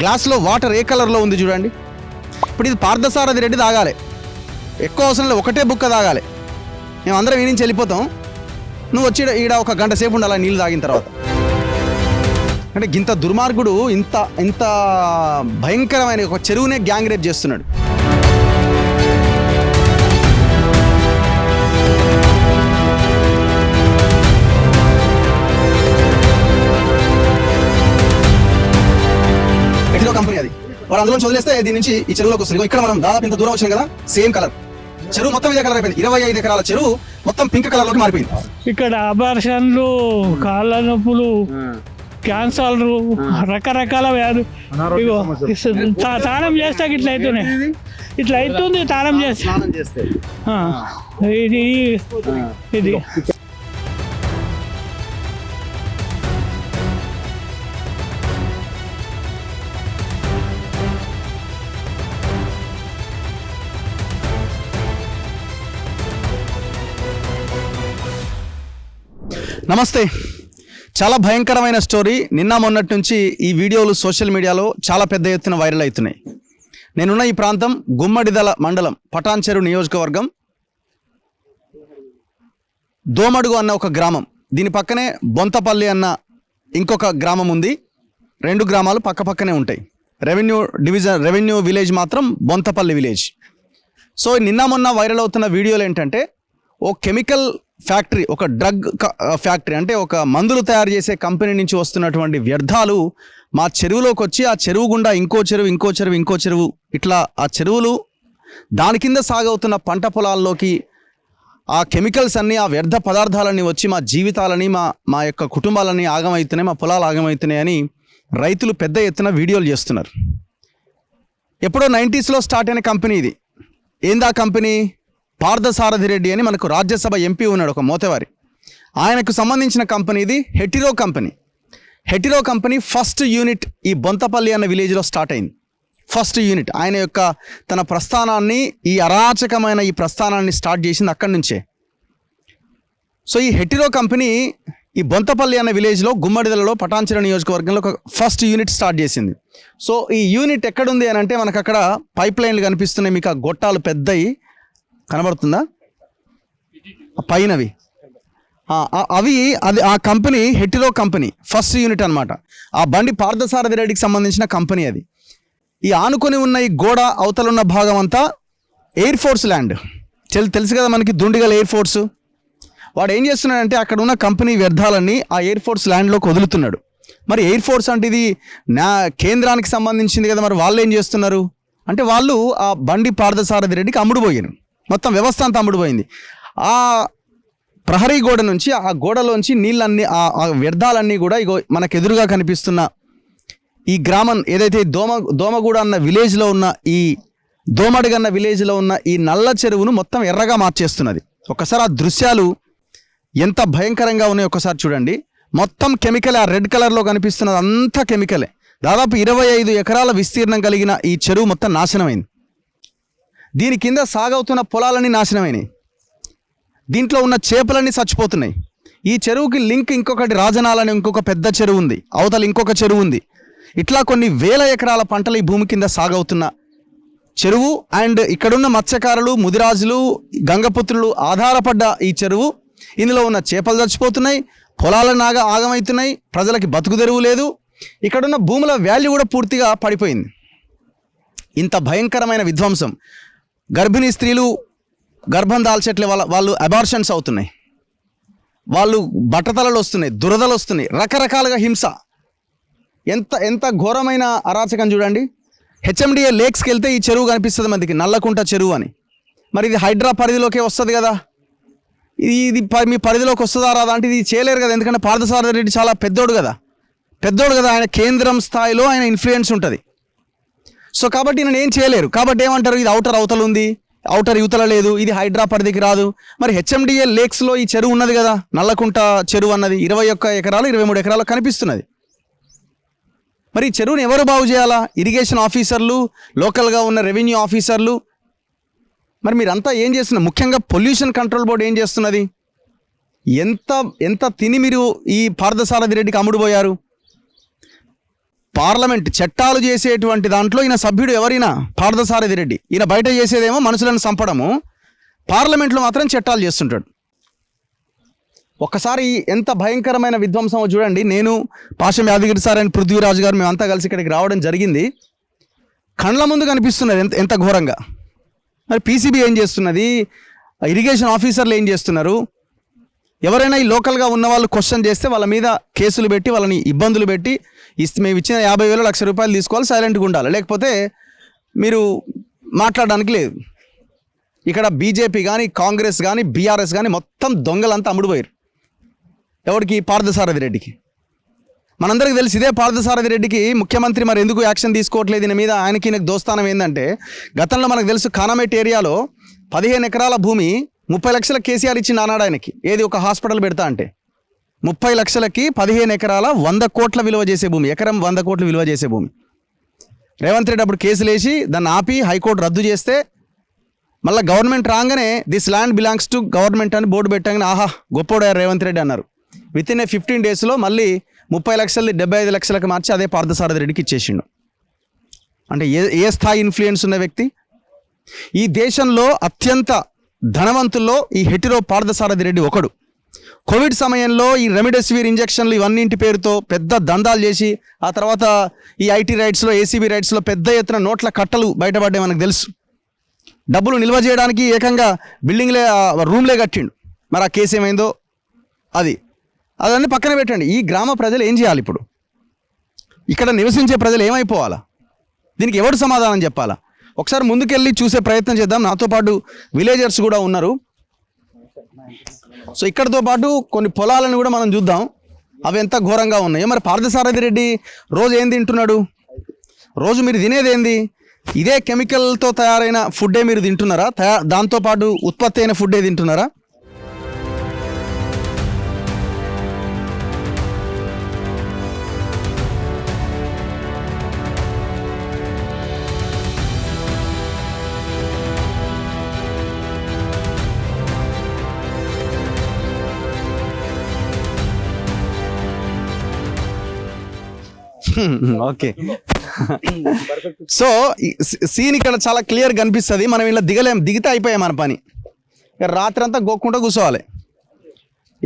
గ్లాస్లో వాటర్ ఏ కలర్లో ఉంది చూడండి. ఇప్పుడు ఇది పార్థసారథి రెడ్డి తాగాలి, ఎక్కువ అవసరం లేదు, ఒకటే బుక్క తాగాలి. మేము అందరం ఈ నుంచి వెళ్ళిపోతాం, నువ్వు వచ్చి ఈడ ఒక గంట సేపు ఉండాలి నీళ్ళు తాగిన తర్వాత. అంటే ఇంత దుర్మార్గుడు, ఇంత ఇంత భయంకరమైన ఒక చెరువునే గ్యాంగ్ రేప్ చేస్తున్నాడు. ఎటిలో కంపెనీ అది, వాడు అందులో వదిలేస్తే దీని నుంచి ఈ చెరువులోకి వస్తుంది. ఇక్కడ మనం దాదాపు ఇంత దూరం వచ్చినాం కదా, సేమ్ కలర్ చెరువు మొత్తం ఇదే కలర్ అయిపోయింది. 25 ఎకరాల చెరువు మొత్తం పింక్ కలర్ లోకి మారిపోయింది. ఇక్కడ అబార్షన్లు, కాళ్ళ నొప్పులు, క్యాన్సర్లు, రకరకాల వ్యాధులు. ఇగో తానం చేస్తే ఇట్లా అవుతున్నాయి, ఇట్లా అవుతుంది తానం చేస్తే. ఇది ఇది నమస్తే. చాలా భయంకరమైన స్టోరీ. నిన్న మొన్నటి నుంచి ఈ వీడియోలు సోషల్ మీడియాలో చాలా పెద్ద ఎత్తున వైరల్ అవుతున్నాయి. నేనున్న ఈ ప్రాంతం గుమ్మడిదల మండలం, పటాన్చెరు నియోజకవర్గం, దోమడుగు అన్న ఒక గ్రామం. దీని పక్కనే బొంతపల్లి అన్న ఇంకొక గ్రామం ఉంది. 2 గ్రామాలు పక్క పక్కనే ఉంటాయి. రెవెన్యూ విలేజ్ మాత్రం బొంతపల్లి విలేజ్. సో నిన్న మొన్న వైరల్ అవుతున్న వీడియోలు ఏంటంటే, ఓ కెమికల్ ఫ్యాక్టరీ, ఒక డ్రగ్ ఫ్యాక్టరీ, అంటే ఒక మందులు తయారు చేసే కంపెనీ నుంచి వస్తున్నటువంటి వ్యర్థాలు మా చెరువులోకి వచ్చి, ఆ చెరువు గుండా ఇంకో చెరువు ఇట్లా ఆ చెరువులు దాని కింద సాగవుతున్న పంట పొలాల్లోకి ఆ కెమికల్స్ అన్నీ, ఆ వ్యర్థ పదార్థాలన్నీ వచ్చి మా జీవితాలని, మా యొక్క కుటుంబాలని ఆగమవుతున్నాయి, మా పొలాలు ఆగమవుతున్నాయి అని రైతులు పెద్ద ఎత్తున వీడియోలు చేస్తున్నారు. ఎప్పుడో 90s స్టార్ట్ అయిన కంపెనీ ఇది. ఏందా కంపెనీ? పార్థసారథి రెడ్డి అని మనకు రాజ్యసభ ఎంపీ ఉన్నాడు, ఒక మోతవారి. ఆయనకు సంబంధించిన కంపెనీ ఇది Hetero company. Hetero company first unit ఈ బొంతపల్లి అన్న విలేజ్లో స్టార్ట్ అయింది. ఫస్ట్ యూనిట్ ఆయన యొక్క తన ప్రస్థానాన్ని, ఈ అరాచకమైన ఈ ప్రస్థానాన్ని స్టార్ట్ చేసింది అక్కడి నుంచే. సో ఈ హెటిరో కంపెనీ ఈ బొంతపల్లి అన్న విలేజ్లో, గుమ్మడిదలలో, పటాన్చెరు నియోజకవర్గంలో ఒక ఫస్ట్ యూనిట్ స్టార్ట్ చేసింది. సో ఈ యూనిట్ ఎక్కడుంది అని అంటే, మనకు అక్కడ పైప్ లైన్లు కనిపిస్తున్నాయి మీకు, ఆ గొట్టాలు పెద్దవి కనబడుతుందా పైనవి, అది ఆ company Hetero company first unit అనమాట. ఆ బండి పార్థసారథి రెడ్డికి సంబంధించిన కంపెనీ అది. ఈ ఆనుకొని ఉన్న ఈ గోడ అవతలున్న భాగం అంతా ఎయిర్ ఫోర్స్ ల్యాండ్. తెలుసు కదా మనకి, దుండిగల్ ఎయిర్ ఫోర్సు. వాడు ఏం చేస్తున్నాడంటే, అక్కడ ఉన్న కంపెనీ వ్యర్థాలన్నీ ఆ ఎయిర్ ఫోర్స్ ల్యాండ్లోకి వదులుతున్నాడు. మరి ఎయిర్ ఫోర్స్ అంటే ఇది కేంద్రానికి సంబంధించింది కదా, మరి వాళ్ళు ఏం చేస్తున్నారు అంటే, వాళ్ళు ఆ బండి పార్థసారథి రెడ్డికి అమ్ముడుపోయారు. మొత్తం వ్యవస్థ అంతా అమ్ముడుపోయింది. ఆ ప్రహరీ గోడ నుంచి, ఆ గోడలోంచి నీళ్ళన్నీ, ఆ వ్యర్థాలన్నీ కూడా ఇగో మనకు ఎదురుగా కనిపిస్తున్న ఈ గ్రామం ఏదైతే దోమగూడ అన్న విలేజ్లో ఉన్న, ఈ దోమడుగన్న విలేజ్లో ఉన్న ఈ నల్ల చెరువును మొత్తం ఎర్రగా మార్చేస్తున్నది. ఒకసారి ఆ దృశ్యాలు ఎంత భయంకరంగా ఉన్నాయో ఒకసారి చూడండి. మొత్తం కెమికలే, ఆ రెడ్ కలర్లో కనిపిస్తున్నది అంతా కెమికలే. దాదాపు 25 ఎకరాల విస్తీర్ణం కలిగిన ఈ చెరువు మొత్తం నాశనమైంది. దీని కింద సాగవుతున్న పొలాలన్నీ నాశనమైనాయి. దీంట్లో ఉన్న చేపలన్నీ చచ్చిపోతున్నాయి. ఈ చెరువుకి లింక్ ఇంకొకటి రాజనాలని ఇంకొక పెద్ద చెరువు ఉంది, అవతల ఇంకొక చెరువు ఉంది. ఇట్లా కొన్ని వేల ఎకరాల పంటలు ఈ భూమి కింద సాగవుతున్న చెరువు. అండ్ ఇక్కడున్న మత్స్యకారులు, ముదిరాజులు, గంగపుత్రులు ఆధారపడ్డ ఈ చెరువు. ఇందులో ఉన్న చేపలు చచ్చిపోతున్నాయి, పొలాల నాగా ఆగమవుతున్నాయి, ప్రజలకి బతుకు తెరువు లేదు. ఇక్కడున్న భూముల వాల్యూ కూడా పూర్తిగా పడిపోయింది. ఇంత భయంకరమైన విధ్వంసం. గర్భిణీ స్త్రీలు గర్భం దాల్చేట్లే వాళ్ళు అబార్షన్స్ అవుతున్నాయి, వాళ్ళు బట్టతలలు వస్తున్నాయి, దురదలు వస్తున్నాయి, రకరకాలుగా హింస. ఎంత ఘోరమైన అరాచకం చూడండి. హెచ్ఎండిఏ లేక్స్కి వెళ్తే ఈ చెరువు కనిపిస్తుంది మనకి, నల్లకుంట చెరువు అని. మరి ఇది హైడ్రా పరిధిలోకే వస్తుంది కదా, ఇది మీ పరిధిలోకి వస్తుందా రాదా అంటే ఇది చేయలేరు కదా, ఎందుకంటే పార్థసారథి రెడ్డి చాలా పెద్దోడు కదా, ఆయన కేంద్రం స్థాయిలో ఆయన ఇన్ఫ్లుయెన్స్ ఉంటుంది. సో కాబట్టి నేను ఏం చేయలేరు. కాబట్టి ఏమంటారు, ఇది అవతల ఉంది, యువతల లేదు, ఇది హైడ్రా పరిధికి రాదు. మరి హెచ్ఎండిఏ లేక్స్లో ఈ చెరువు ఉన్నది కదా, నల్లకుంట చెరువు అన్నది 21 ఎకరాలు 23 ఎకరాలు కనిపిస్తున్నది. మరి ఈ చెరువుని ఎవరు బాగు చేయాలా? ఇరిగేషన్ ఆఫీసర్లు, లోకల్గా ఉన్న రెవెన్యూ ఆఫీసర్లు. మరి మీరంతా ఏం చేస్తున్నారు? ముఖ్యంగా పొల్యూషన్ కంట్రోల్ బోర్డు ఏం చేస్తున్నది? ఎంత తిని మీరు ఈ పార్థసారథి రెడ్డికి అమ్ముడుపోయారు? పార్లమెంట్ చట్టాలు చేసేటువంటి దాంట్లో ఈయన సభ్యుడు ఎవరైనా పార్థసారథి రెడ్డి. ఈయన బయట చేసేదేమో మనుషులను చంపడము, పార్లమెంట్లో మాత్రం చట్టాలు చేస్తుంటాడు. ఒక్కసారి ఎంత భయంకరమైన విధ్వంసమో చూడండి. నేను పాషం యాదగిరి సార్ అండ్ పృథ్వీరాజు గారు మేమంతా కలిసి ఇక్కడికి రావడం జరిగింది. కండ్ల ముందు కనిపిస్తున్నది ఎంత ఘోరంగా. మరి పీసీబీ ఏం చేస్తున్నది, ఇరిగేషన్ ఆఫీసర్లు ఏం చేస్తున్నారు? ఎవరైనా ఈ లోకల్గా ఉన్న వాళ్ళు క్వశ్చన్ చేస్తే వాళ్ళ మీద కేసులు పెట్టి వాళ్ళని ఇబ్బందులు పెట్టి మేము ఇచ్చిన 50,000 లక్ష రూపాయలు తీసుకోవాలి, సైలెంట్గా ఉండాలి, లేకపోతే మీరు మాట్లాడడానికి లేదు. ఇక్కడ బీజేపీ కానీ కాంగ్రెస్ కానీ బీఆర్ఎస్ కానీ మొత్తం దొంగలంతా అమ్ముడుపోయారు. ఎవరికి? పార్థసారథి రెడ్డికి. మనందరికీ తెలిసి ఇదే పార్థసారథి రెడ్డికి ముఖ్యమంత్రి మరి ఎందుకు యాక్షన్ తీసుకోవట్లేదు దీని మీద? ఆయనకి ఈయనకు దోస్తానం ఏంటంటే, గతంలో మనకు తెలుసు కానామెట్ ఏరియాలో 15 ఎకరాల భూమి 30 లక్షల కేసీఆర్ ఇచ్చింది ఆనాడు ఆయనకి. ఏది? ఒక హాస్పిటల్ పెడతా అంటే 30 లక్షలకి 15 ఎకరాల 100 కోట్ల విలువ చేసే భూమి, ఎకరం 100 కోట్లు విలువ చేసే భూమి. రేవంత్ రెడ్డి అప్పుడు కేసులు వేసి దాన్ని ఆపి హైకోర్టు రద్దు చేస్తే మళ్ళీ గవర్నమెంట్ రాగానే this land belongs to government అని బోర్డు పెట్టగానే ఆహా గొప్పోడారు రేవంత్ రెడ్డి అన్నారు. విత్ ఇన్ 15 డేస్లో మళ్ళీ 30 లక్షలు 75 లక్షలకు మార్చి అదే పార్థసారథి రెడ్డికి ఇచ్చేసిండు. అంటే ఏ స్థాయి ఇన్ఫ్లుయెన్స్ ఉన్న వ్యక్తి? ఈ దేశంలో అత్యంత ధనవంతుల్లో ఈ హెటిరో పార్థసారథి రెడ్డి ఒకడు. కోవిడ్ సమయంలో ఈ రెమిడెసివిర్ ఇంజక్షన్లు ఇవన్నింటి పేరుతో పెద్ద దందాలు చేసి ఆ తర్వాత ఈ ఐటీ రైట్స్లో ఏసీబీ రైట్స్లో పెద్ద ఎత్తున నోట్ల కట్టలు బయటపడ్డాయి మనకు తెలుసు. డబ్బులు నిల్వ చేయడానికి ఏకంగా బిల్డింగ్లే రూమ్లే కట్టిండు. మరి ఆ కేసు ఏమైందో అదన్నీ పక్కన పెట్టండి. ఈ గ్రామ ప్రజలు ఏం చేయాలి ఇప్పుడు? ఇక్కడ నివసించే ప్రజలు ఏమైపోవాలా? దీనికి ఎవరు సమాధానం చెప్పాలా? ఒకసారి ముందుకెళ్ళి చూసే ప్రయత్నం చేద్దాం. నాతో పాటు విలేజర్స్ కూడా ఉన్నారు. సో ఇక్కడతో పాటు కొన్ని పొలాలను కూడా మనం చూద్దాం, అవి ఎంత ఘోరంగా ఉన్నాయో. మరి పార్థసారథి రెడ్డి రోజు ఏం తింటున్నాడు? రోజు మీరు తినేది ఏంది? ఇదే కెమికల్తో తయారైన ఫుడ్డే మీరు తింటున్నారా? దాంతోపాటు ఉత్పత్తి అయిన ఫుడ్డే తింటున్నారా? ఓకే, సో సీన్ ఇక్కడ చాలా క్లియర్ కనిపిస్తుంది. మనం ఇలా దిగితే అయిపోయాం మన పని. ఇక రాత్రంతా గోక్కుంటూ కూర్చోవాలి.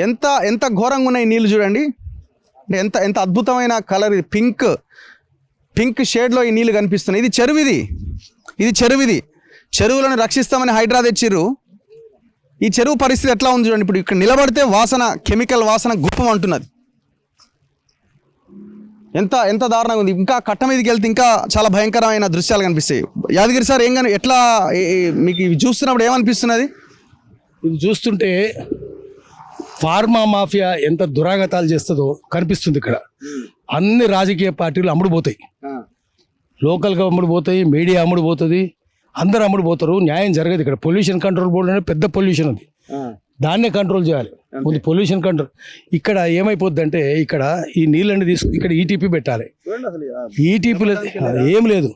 ఎంత ఘోరంగా ఉన్నాయి నీళ్ళు చూడండి. అంటే ఎంత అద్భుతమైన కలర్ ఇది. పింక్ షేడ్లో ఈ నీళ్ళు కనిపిస్తున్నాయి. ఇది చెరువు. చెరువులను రక్షిస్తామని హైడ్రా తెచ్చిర్రు. ఈ చెరువు పరిస్థితి ఎట్లా ఉంది చూడండి. ఇప్పుడు ఇక్కడ నిలబడితే వాసన, కెమికల్ వాసన గుప్పం అంటున్నది. ఎంత దారుణంగా ఉంది. ఇంకా కట్ట మీదకి వెళ్తే ఇంకా చాలా భయంకరమైన దృశ్యాలు కనిపిస్తాయి. యాదగిరి సార్ ఎట్లా మీకు ఇవి చూస్తున్నప్పుడు ఏమనిపిస్తున్నది? ఇది చూస్తుంటే ఫార్మా మాఫియా ఎంత దురాగతాలు చేస్తుందో కనిపిస్తుంది. ఇక్కడ అన్ని రాజకీయ పార్టీలు అమ్ముడుపోతాయి, లోకల్గా అమ్ముడుపోతాయి, మీడియా అమ్ముడుపోతుంది, అందరూ అమ్ముడుపోతారు. న్యాయం జరగదు. ఇక్కడ పొల్యూషన్ కంట్రోల్ బోర్డు అనేది పెద్ద పొల్యూషన్ ఉంది, దాన్నే కంట్రోల్ చేయాలి. ముందు పొల్యూషన్ కంట్రోల్. ఇక్కడ ఏమైపోద్ది అంటే ఇక్కడ ఈ నీళ్ళని ఇక్కడ ఈటీపీ పెట్టాలి. ఈటీపీలో ఏం లేదు.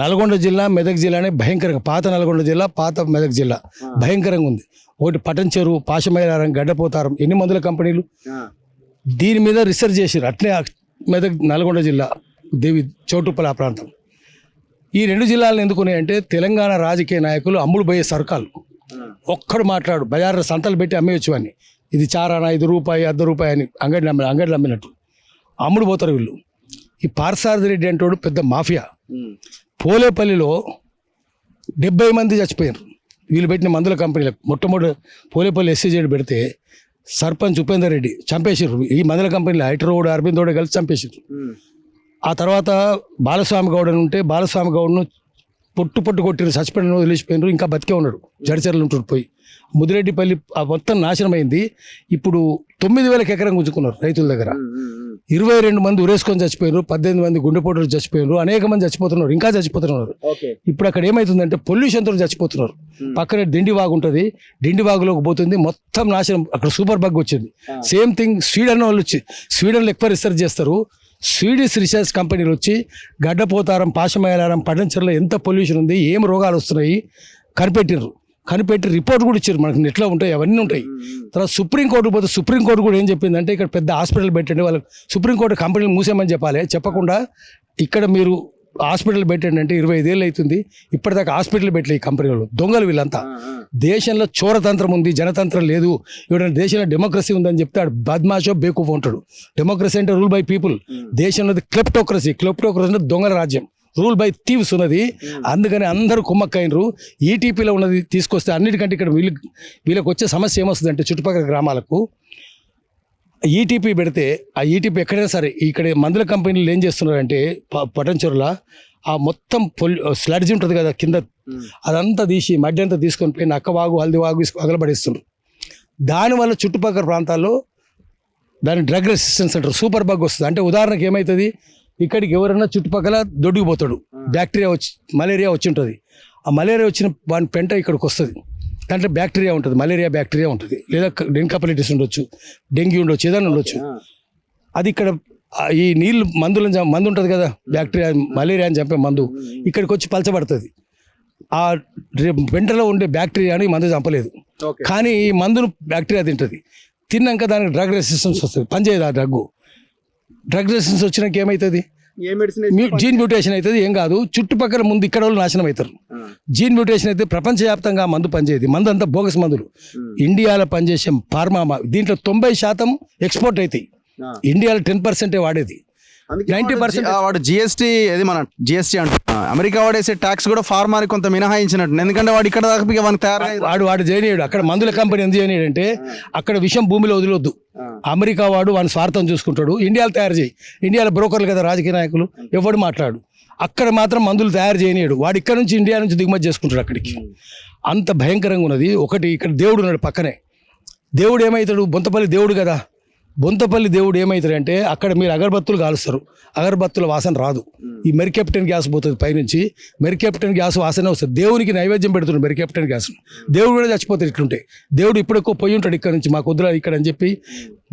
నల్గొండ జిల్లా, మెదక్ జిల్లానే భయంకరంగా, పాత నల్గొండ జిల్లా, పాత మెదక్ జిల్లా భయంకరంగా ఉంది. ఒకటి పటన్ చెరువు, పాశమైలారం, గడ్డపోతారం, ఎన్ని మందుల కంపెనీలు దీని మీద రీసెర్చ్ చేసారు. అట్లే మెదక్, నల్గొండ జిల్లా, దేవి చౌటుప్పల ఆ ప్రాంతం. ఈ 2 జిల్లాలను ఎందుకున్నాయంటే తెలంగాణ రాజకీయ నాయకులు అమ్ముడు పోయే సర్కాలు. ఒక్కడు మాట్లాడు, బజార్లో సంతలు పెట్టి అమ్మేయచ్చు అని. ఇది చారానా, ఇది రూపాయి, ₹1 అని అంగడిలో అమ్మినట్టు అమ్ముడు పోతారు వీళ్ళు. ఈ పార్థసారథి రెడ్డి అంటాడు పెద్ద మాఫియా. పోలేపల్లిలో 70 మంది చచ్చిపోయారు వీళ్ళు పెట్టిన మందుల కంపెనీలకు. మొట్టమొదటి పోలేపల్లి ఎస్సీజెడ్ పెడితే సర్పంచ్ ఉపేందర్ రెడ్డి చంపేసారు. ఈ మందుల కంపెనీలో హైడ్రోడ్, అరవింద్ రోడ్ కలిసి చంపేసారు. ఆ తర్వాత బాలస్వామి గౌడ్ అని ఉంటే బాలస్వామి గౌడ్ను పొట్టు కొట్టిరు, చచ్చిపోయిన వదిలేసిపోయినారు. ఇంకా బతికే ఉన్నాడు, జడిచర్లు ఉంటుడు పోయి. ముదిరెడ్డిపల్లి మొత్తం నాశనం అయింది. ఇప్పుడు 9,000 ఎకరం గుంజుకున్నారు రైతుల దగ్గర. 22 మంది ఉరేసుకొని చచ్చిపోయారు, 18 మంది గుండెపోటులు చచ్చిపోయారు, అనేక మంది చచ్చిపోతున్నారు, ఇంకా చచ్చిపోతున్నారు. ఇప్పుడు అక్కడ ఏమవుతుందంటే పొల్యూషన్తో చచ్చిపోతున్నారు. పక్కనే దిండివాగు ఉంటుంది, దిండివాగులోకి పోతుంది, మొత్తం నాశనం. అక్కడ సూపర్ బగ్ వచ్చింది. సేమ్ థింగ్ స్వీడన్ వాళ్ళు వచ్చి, స్వీడన్లో ఎక్కువ రీసెర్చ్ చేస్తారు. స్వీడిష్ రీసెర్చ్ కంపెనీలు వచ్చి గడ్డపోతారం, పాశమైలారం, పడంచెర్లో ఎంత పొల్యూషన్ ఉంది, ఏం రోగాలు వస్తున్నాయి కనిపెట్టిర్రు. కనిపెట్టి రిపోర్ట్ కూడా ఇచ్చారు, మనకు నెట్లో ఉంటాయి, అవన్నీ ఉంటాయి. తర్వాత సుప్రీంకోర్టు పోతే సుప్రీంకోర్టు కూడా ఏం చెప్పిందంటే ఇక్కడ పెద్ద హాస్పిటల్ పెట్టండి, వాళ్ళకి సుప్రీంకోర్టు కంపెనీలు మూసేయమని చెప్పాలి. చెప్పకుండా ఇక్కడ మీరు హాస్పిటల్ పెట్టండి అంటే 25 ఏళ్ళు అవుతుంది, ఇప్పటిదాకా హాస్పిటల్ పెట్టలే ఈ కంపెనీ వాళ్ళు. దొంగలు వీళ్ళంతా. దేశంలో చోరతంత్రం ఉంది, జనతంత్రం లేదు. ఎవరైనా దేశంలో డెమోక్రసీ ఉందని చెప్తే ఆడు బద్మాషో బేకూఫ్ ఉంటాడు. డెమోక్రసీ అంటే రూల్ బై పీపుల్. దేశంలో క్లెప్టోక్రసీ అంటే దొంగల రాజ్యం, రూల్ బై థీవ్స్ ఉన్నది. అందుకని అందరూ కుమ్మక్కైనరు. ఈటీపీలో ఉన్నది తీసుకొస్తే అన్నిటికంటే ఇక్కడ వీళ్ళకి వచ్చే సమస్య ఏమొస్తుంది అంటే చుట్టుపక్కల గ్రామాలకు ఈటీపీ పెడితే ఆ ఈటీపీ ఎక్కడైనా సరే ఇక్కడ మందుల కంపెనీలు ఏం చేస్తున్నారంటే పటంచూరులో ఆ మొత్తం స్లడ్జ్ ఉంటుంది కదా కింద, అదంతా తీసి మడ్డి అంతా తీసుకొని పోయి నక్కవాగు హల్దీవాగు అగలబడిస్తున్నారు. దానివల్ల చుట్టుపక్కల ప్రాంతాల్లో దాని డ్రగ్ రెసిస్టెన్స్ అంటారు, సూపర్ బగ్ వస్తుంది. అంటే ఉదాహరణకు ఏమవుతుంది, ఇక్కడికి ఎవరైనా చుట్టుపక్కల దొడ్డిపోతాడు, బ్యాక్టీరియా మలేరియా వచ్చి ఉంటుంది. ఆ మలేరియా వచ్చిన వాని పెంట ఇక్కడికి వస్తుంది, దాంట్లో బ్యాక్టీరియా ఉంటుంది, మలేరియా బ్యాక్టీరియా ఉంటుంది, లేదా డెంకాపలైటిస్ ఉండొచ్చు, డెంగ్యూ ఉండొచ్చు, ఏదైనా ఉండొచ్చు. అది ఇక్కడ ఈ నీళ్ళు మందు ఉంటుంది కదా, బ్యాక్టీరియా మలేరియాని చంపే మందు ఇక్కడికి వచ్చి పలచబడుతుంది. ఆ పెంటలో ఉండే బ్యాక్టీరియాని మందు చంపలేదు, కానీ ఈ మందును బ్యాక్టీరియా తింటుంది. తిన్నాక దానికి డ్రగ్ రెసిస్టెన్స్ వస్తుంది, పనిచేయదు. ఆ డ్రగ్ రెసిస్టెన్స్ వచ్చినాక ఏమవుతుంది, జీన్ మ్యూటేషన్ అవుతుంది. ఏం కాదు, చుట్టుపక్కల ముందు ఇక్కడ వాళ్ళు నాశనం అవుతారు. జీన్ మ్యూటేషన్ అయితే ప్రపంచవ్యాప్తంగా మందు పనిచేయదు. మందు అంతా బోగస్ మందులు. ఇండియాలో పనిచేసే ఫార్మా దీంట్లో 90% ఎక్స్పోర్ట్ అవుతాయి. ఇండియాలో 10% వాడేది. 90% వాడు జిఎస్టీ, అది మన జిఎస్టీ అంటే అమెరికా వాడేసే ట్యాక్స్ కూడా ఫార్మాని కొంత మినహాయించినట్టు. ఎందుకంటే వాడు ఇక్కడ దాకా వాడిని వాడు చేయనీయడు. అక్కడ మందుల కంపెనీ ఎందుకు చేయనీయడు అంటే అక్కడ విషయం భూమిలో వదిలొద్దు. అమెరికా వాడు వాని స్వార్థం చూసుకుంటాడు. ఇండియాలో తయారు చేయి, ఇండియాలో బ్రోకర్లు కదా రాజకీయ నాయకులు, ఎవడు మాట్లాడు. అక్కడ మాత్రం మందులు తయారు చేయనీయడు. వాడు ఇక్కడ నుంచి ఇండియా నుంచి దిగుమతి చేసుకుంటాడు అక్కడికి. అంత భయంకరంగా ఉన్నది. ఒకటి ఇక్కడ దేవుడు ఉన్నాడు పక్కనే. దేవుడు ఏమవుతాడు, బొంతపల్లి దేవుడు కదా. బొంతపల్లి దేవుడు ఏమవుతాడంటే అక్కడ మీరు అగరబత్తులు కాలుస్తారు, అగరబత్తుల వాసన రాదు. ఈ మెరికెప్టెన్ గ్యాస్ పోతుంది పైనుంచి, మెరికెప్టెన్ గ్యాస్ వాసన వస్తుంది. దేవునికి నైవేద్యం పెడుతున్నాడు మెరికెప్టెన్ గ్యాస్. దేవుడు కూడా చచ్చిపోతాడు ఇట్లుంటే. దేవుడు ఇప్పుడు ఎక్కువ పోయి ఉంటాడు ఇక్కడ నుంచి, మాకు వద్దురా ఇక్కడ అని చెప్పి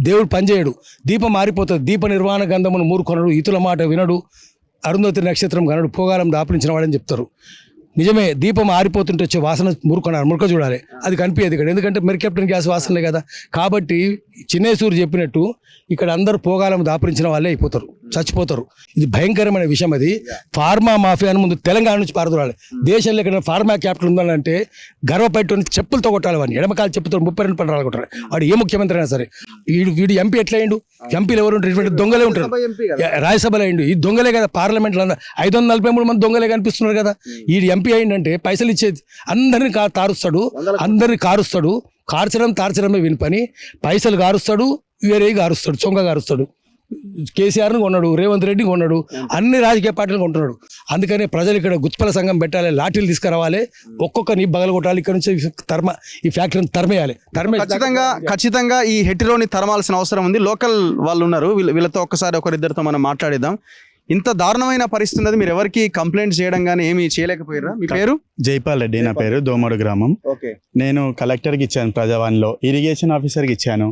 దేవుడు పనిచేయడు. దీపం మారిపోతుంది. దీప నిర్వాణ గంధమును మూర్కొనడు, ఇతుల మాట వినడు, అరుంధతి నక్షత్రం కనడు, పోగాలం దాపరించిన వాడని చెప్తారు. నిజమే, దీపం ఆరిపోతుంటే వచ్చే వాసన మురక చూడాలి, అది కనిపించదు ఇక్కడ. ఎందుకంటే మెరికెప్టెన్ గ్యాస్ వాసనలే కదా. కాబట్టి చిన్నేశ్వరు చెప్పినట్టు ఇక్కడ అందరూ పోగాలం దాపరించిన వాళ్ళే అయిపోతారు, చచ్చిపోతారు. ఇది భయంకరమైన విషయం. అది ఫార్మా మాఫియాని ముందు తెలంగాణ నుంచి పారదూరాలి. దేశంలో ఎక్కడ ఫార్మా క్యాపిటల్ ఉండాలంటే గర్వపెట్టుకుని చెప్పులతో కొట్టాలి వాడిని. ఎడమకాలు చెప్పుతో 32 పంటలు కొట్టాలి. వాడు ఏ ముఖ్యమంత్రి అయినా సరే. వీడు ఎంపీ ఎట్లా అయ్యిండు? ఎంపీలు ఎవరు ఉంటారు? ఇటువంటి దొంగలే ఉంటారు. రాజ్యసభలో అయ్యిండు. ఈ దొంగలే కదా. పార్లమెంట్లో 543 మంది దొంగలే కనిపిస్తున్నారు కదా. ఈ ఎంపీ అయిందంటే పైసలు ఇచ్చేది అందరినీ తారుస్తాడు, అందరినీ కారుస్తాడు. తార్చడమే విని పని. పైసలు కారుస్తాడు, వేరే కారుస్తాడు, చొంగ కారుస్తాడు. కేసీఆర్ని కొన్నాడు, రేవంత్ రెడ్డిని కొన్నాడు, అన్ని రాజకీయ పార్టీలు కొంటున్నాడు. అందుకనే ప్రజలు ఇక్కడ గుత్పల సంఘం పెట్టాలి, లాఠీలు తీసుకురావాలి, ఒక్కొక్కరిని బగలు కొట్టాలి. ఇక్కడ నుంచి ఈ ఫ్యాక్టరీని తరిమేయాలి. ఖచ్చితంగా ఈ హెటిరోని తరమాల్సిన అవసరం ఉంది. లోకల్ వాళ్ళు ఉన్నారు, వీళ్ళతో ఒక్కసారి ఒకరిద్దరితో మనం మాట్లాడిద్దాం. ఇంత దారుణమైన పరిస్థితి ఉన్నది, మీరు ఎవరికి కంప్లైంట్ చేయడం కానీ ఏమి చేయలేకపోయారా? మీ పేరు? జైపాల్ రెడ్డి నా పేరు, దోమడు గ్రామం. నేను కలెక్టర్కి ఇచ్చాను, ప్రజావాణిలో ఇరిగేషన్ ఆఫీసర్కి ఇచ్చాను,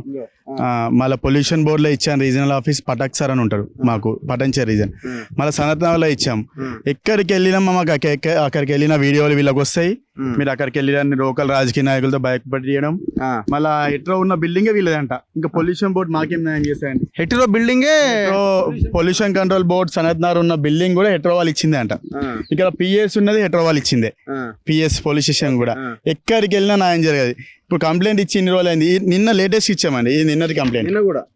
మళ్ళీ పొల్యూషన్ బోర్డులో ఇచ్చాను. రీజనల్ ఆఫీస్ పటాక్ సార్ అని ఉంటారు మాకు, పటంచేర్ రీజన్. మళ్ళీ సనత్నగర్లో ఇచ్చాం. ఎక్కడికి వెళ్ళినా మాకు అక్కడికి వెళ్ళిన వీడియోలు వీళ్ళకి వస్తాయి. మీరు అక్కడికి వెళ్ళిన లోకల్ రాజకీయ నాయకులతో భయపడి చేయడం. మళ్ళీ హెట్రో ఉన్న బిల్డింగే వీళ్ళదంట. ఇంకా పొల్యూషన్ బోర్డు మాకేం న్యాయం చేస్తాయండి? హెట్రో బిల్డింగే, పొల్యూషన్ కంట్రోల్ బోర్డు సనత్నగర్ ఉన్న బిల్డింగ్ కూడా హెట్రో వాళ్ళు ఇచ్చిందే అంట. ఇక్కడ పిఎస్ ఉన్నది హెట్రో వాళ్ళు ఇచ్చిందే, పిఎస్ పోలీస్ స్టేషన్ కూడా. ఎక్కడికి వెళ్ళినా న్యాయం జరగదు. ఇప్పుడు కంప్లైంట్ ఇచ్చి ఇన్ని రోజులు అయింది. నిన్న లేటెస్ట్ ఇచ్చామండి, ఇది నిన్నటి కంప్లైంట్.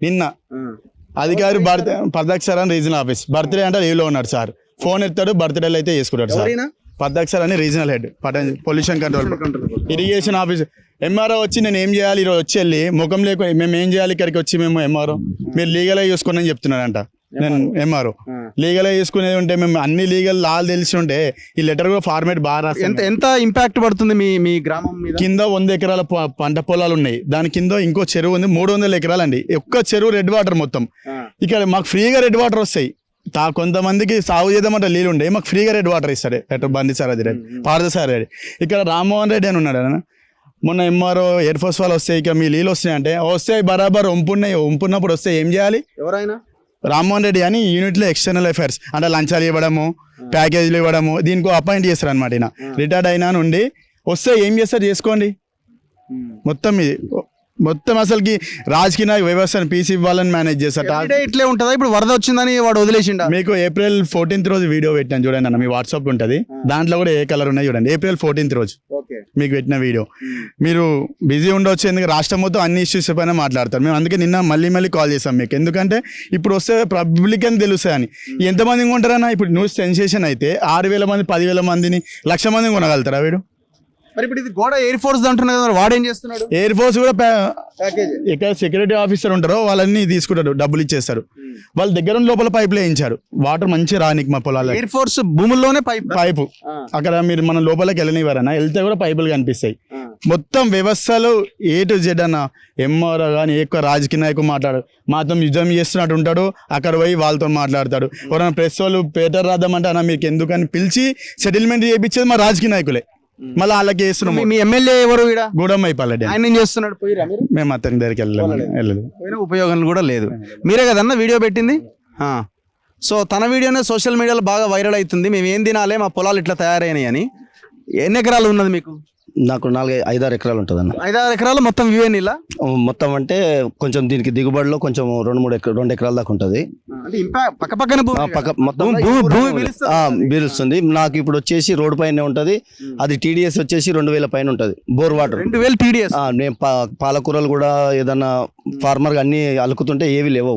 నిన్న అధికారి పర్దాక్ సార్ అని రీజనల్ ఆఫీస్, బర్త్డే అంటే లీవ్ లో ఉన్నాడు సార్. ఫోన్ ఎత్తాడు, బర్త్డేలు అయితే చేసుకుంటాడు సార్. పర్దాక్ సార్ అని regional head pollution control irrigation office. MRO వచ్చి నేను ఏం చేయాలి, ఈరోజు వచ్చి వెళ్ళి ముఖం లేకు మేము ఏం చేయాలి ఇక్కడికి వచ్చి, మేము ఎంఆర్ఓ మీరు లీగల్గా చూసుకోండి అని చెప్తున్నాడంట. నేను ఎంఆర్ఓ లీగల్ గా చేసుకునేది ఉంటే, మేము అన్ని లీగల్ లాలు తెలిసి ఉంటే ఈ లెటర్ కూడా ఫార్మేట్ బాగా రాస్తాం. ఎంత ఇంపాక్ట్ పడుతుంది మీ గ్రామం మీద? కింద 100 ఎకరాల పంట పొలాలు ఉన్నాయి, దాని కింద ఇంకో చెరువు ఉంది, 300 ఎకరాలు అండి. ఒక్క చెరువు రెడ్ వాటర్ మొత్తం. ఇక్కడ మాకు ఫ్రీగా రెడ్ వాటర్ వస్తాయి. కొంతమందికి సాగు చేద్దామంటే నీళ్ళు ఉండే, మాకు ఫ్రీగా రెడ్ వాటర్ ఇస్తాడు ఎటు బండి సార్ అది పారదసారి రెడ్డి. ఇక్కడ రామ్మోహన్ రెడ్డి అని ఉన్నాడు ఆయన. మొన్న ఎంఆర్ఓ ఎయిర్ ఫోర్స్ వాళ్ళు వస్తాయి, ఇక మీ నీళ్ళు వస్తున్నాయి అంటే వస్తాయి బరాబర్, వంపున్నప్పుడు వస్తాయి. ఏం చేయాలి? ఎవరైనా రామ్మోహన్ రెడ్డి అని యూనిట్లో ఎక్స్టర్నల్ అఫైర్స్ అంటే లంచాలు ఇవ్వడము, ప్యాకేజీలు ఇవ్వడము, దీనికి అపాయింట్ చేస్తారు అనమాట. ఈయన రిటైర్డ్ అయినా నుండి వస్తే ఏం చేస్తారు చేసుకోండి. మొత్తం అసలుకి రాజకీయ వ్యవస్థను పీసీ ఇవ్వాలని మేనేజ్ చేస్తారు. Everyday ఇట్లే ఉంటుందా? ఇప్పుడు వరద వచ్చిందని వాడు వదిలేసిండా? మీకు April 14th రోజు వీడియో పెట్టాను చూడండి అన్న, మీ వాట్సాప్ ఉంటుంది, దాంట్లో కూడా ఏ కలర్ ఉన్నాయి చూడండి. April 14th రోజు మీకు పెట్టిన వీడియో. మీరు బిజీ ఉండొచ్చు, ఎందుకంటే రాష్ట్రం మొత్తం అన్ని ఇష్యూస్ పైన మాట్లాడతారు. మేము అందుకే నిన్న మళ్ళీ కాల్ చేస్తాం మీకు, ఎందుకంటే ఇప్పుడు వస్తే పబ్లిక్ అని తెలుస్తాయని. ఎంతమంది ఉంటారన్నా? ఇప్పుడు న్యూస్ సెన్సేషన్ అయితే 6,000 మంది 10,000 మందిని 1,00,000 మందిని కొనగలుగుతారా వీడు? మరి ఇప్పుడు ఇది గోడ ఎయిర్ ఫోర్స్ అంటున్నా కదా, వాడు ఏం చేస్తున్నాడు? ఎయిర్ ఫోర్స్ కూడా ఎక్కడ సెక్యూరిటీ ఆఫీసర్ ఉంటారో వాళ్ళని తీసుకుంటారు, డబ్బులు ఇచ్చేస్తారు. వాళ్ళ దగ్గర లోపల పైపులు వేయించారు, వాటర్ మంచి రానికి మా పొలాలు. ఎయిర్ ఫోర్స్ భూముల్లోనే పైపు అక్కడ మీరు మన లోపలికి వెళ్ళనివ్వరన్నా, వెళ్తే కూడా పైపులు కనిపిస్తాయి. మొత్తం వ్యవస్థలు A to Z అన్న. ఎంఆర్ఓ కానీ ఎక్కువ రాజకీయ నాయకులు మాత్రం యుద్ధం చేస్తున్నట్టు ఉంటాడు, అక్కడ పోయి వాళ్ళతో మాట్లాడతాడు. ఎవరైనా ప్రెస్ వాళ్ళు పేటర్ రాద్దామంటే అన్న మీకు ఎందుకని పిలిచి సెటిల్మెంట్ చేయించేది మా రాజకీయ నాయకులే. మళ్ళీ వాళ్ళకి వేస్తున్నాం. మీ ఎమ్మెల్యే ఎవరు? గూడమ్మైపల్లి. ఆయన ఏం చేస్తున్నాడు? మేము అతని దగ్గరికి వెళ్ళలేదు, ఉపయోగం కూడా లేదు. మీరే కదన్నా వీడియో పెట్టింది. సో తన వీడియోనే సోషల్ మీడియాలో బాగా వైరల్ అవుతుంది. మేము ఏం తినాలి, మా పొలాలు ఇట్లా తయారైనాయి అని. ఎన్ని ఎకరాలు ఉన్నది మీకు? నాకు 4-5-6 ఎకరాలు ఉంటుంది అన్న. 5-6 ఎకరాలు మొత్తం వ్యూ నీళ్ళ మొత్తం అంటే కొంచెం దీనికి దిగుబడిలో కొంచెం 2 ఎకరాల దాకా ఉంటుంది. పక్కన మొత్తం బీరుస్తుంది. నాకు ఇప్పుడు వచ్చేసి రోడ్ పైన ఉంటది, అది TDS వచ్చేసి 2,000 పైన ఉంటది. Bore water 2,000 TDS. నేను పాలకూరలు కూడా ఏదన్నా ఫార్మర్ అన్ని అలుకుతుంటే ఏవి లేవు.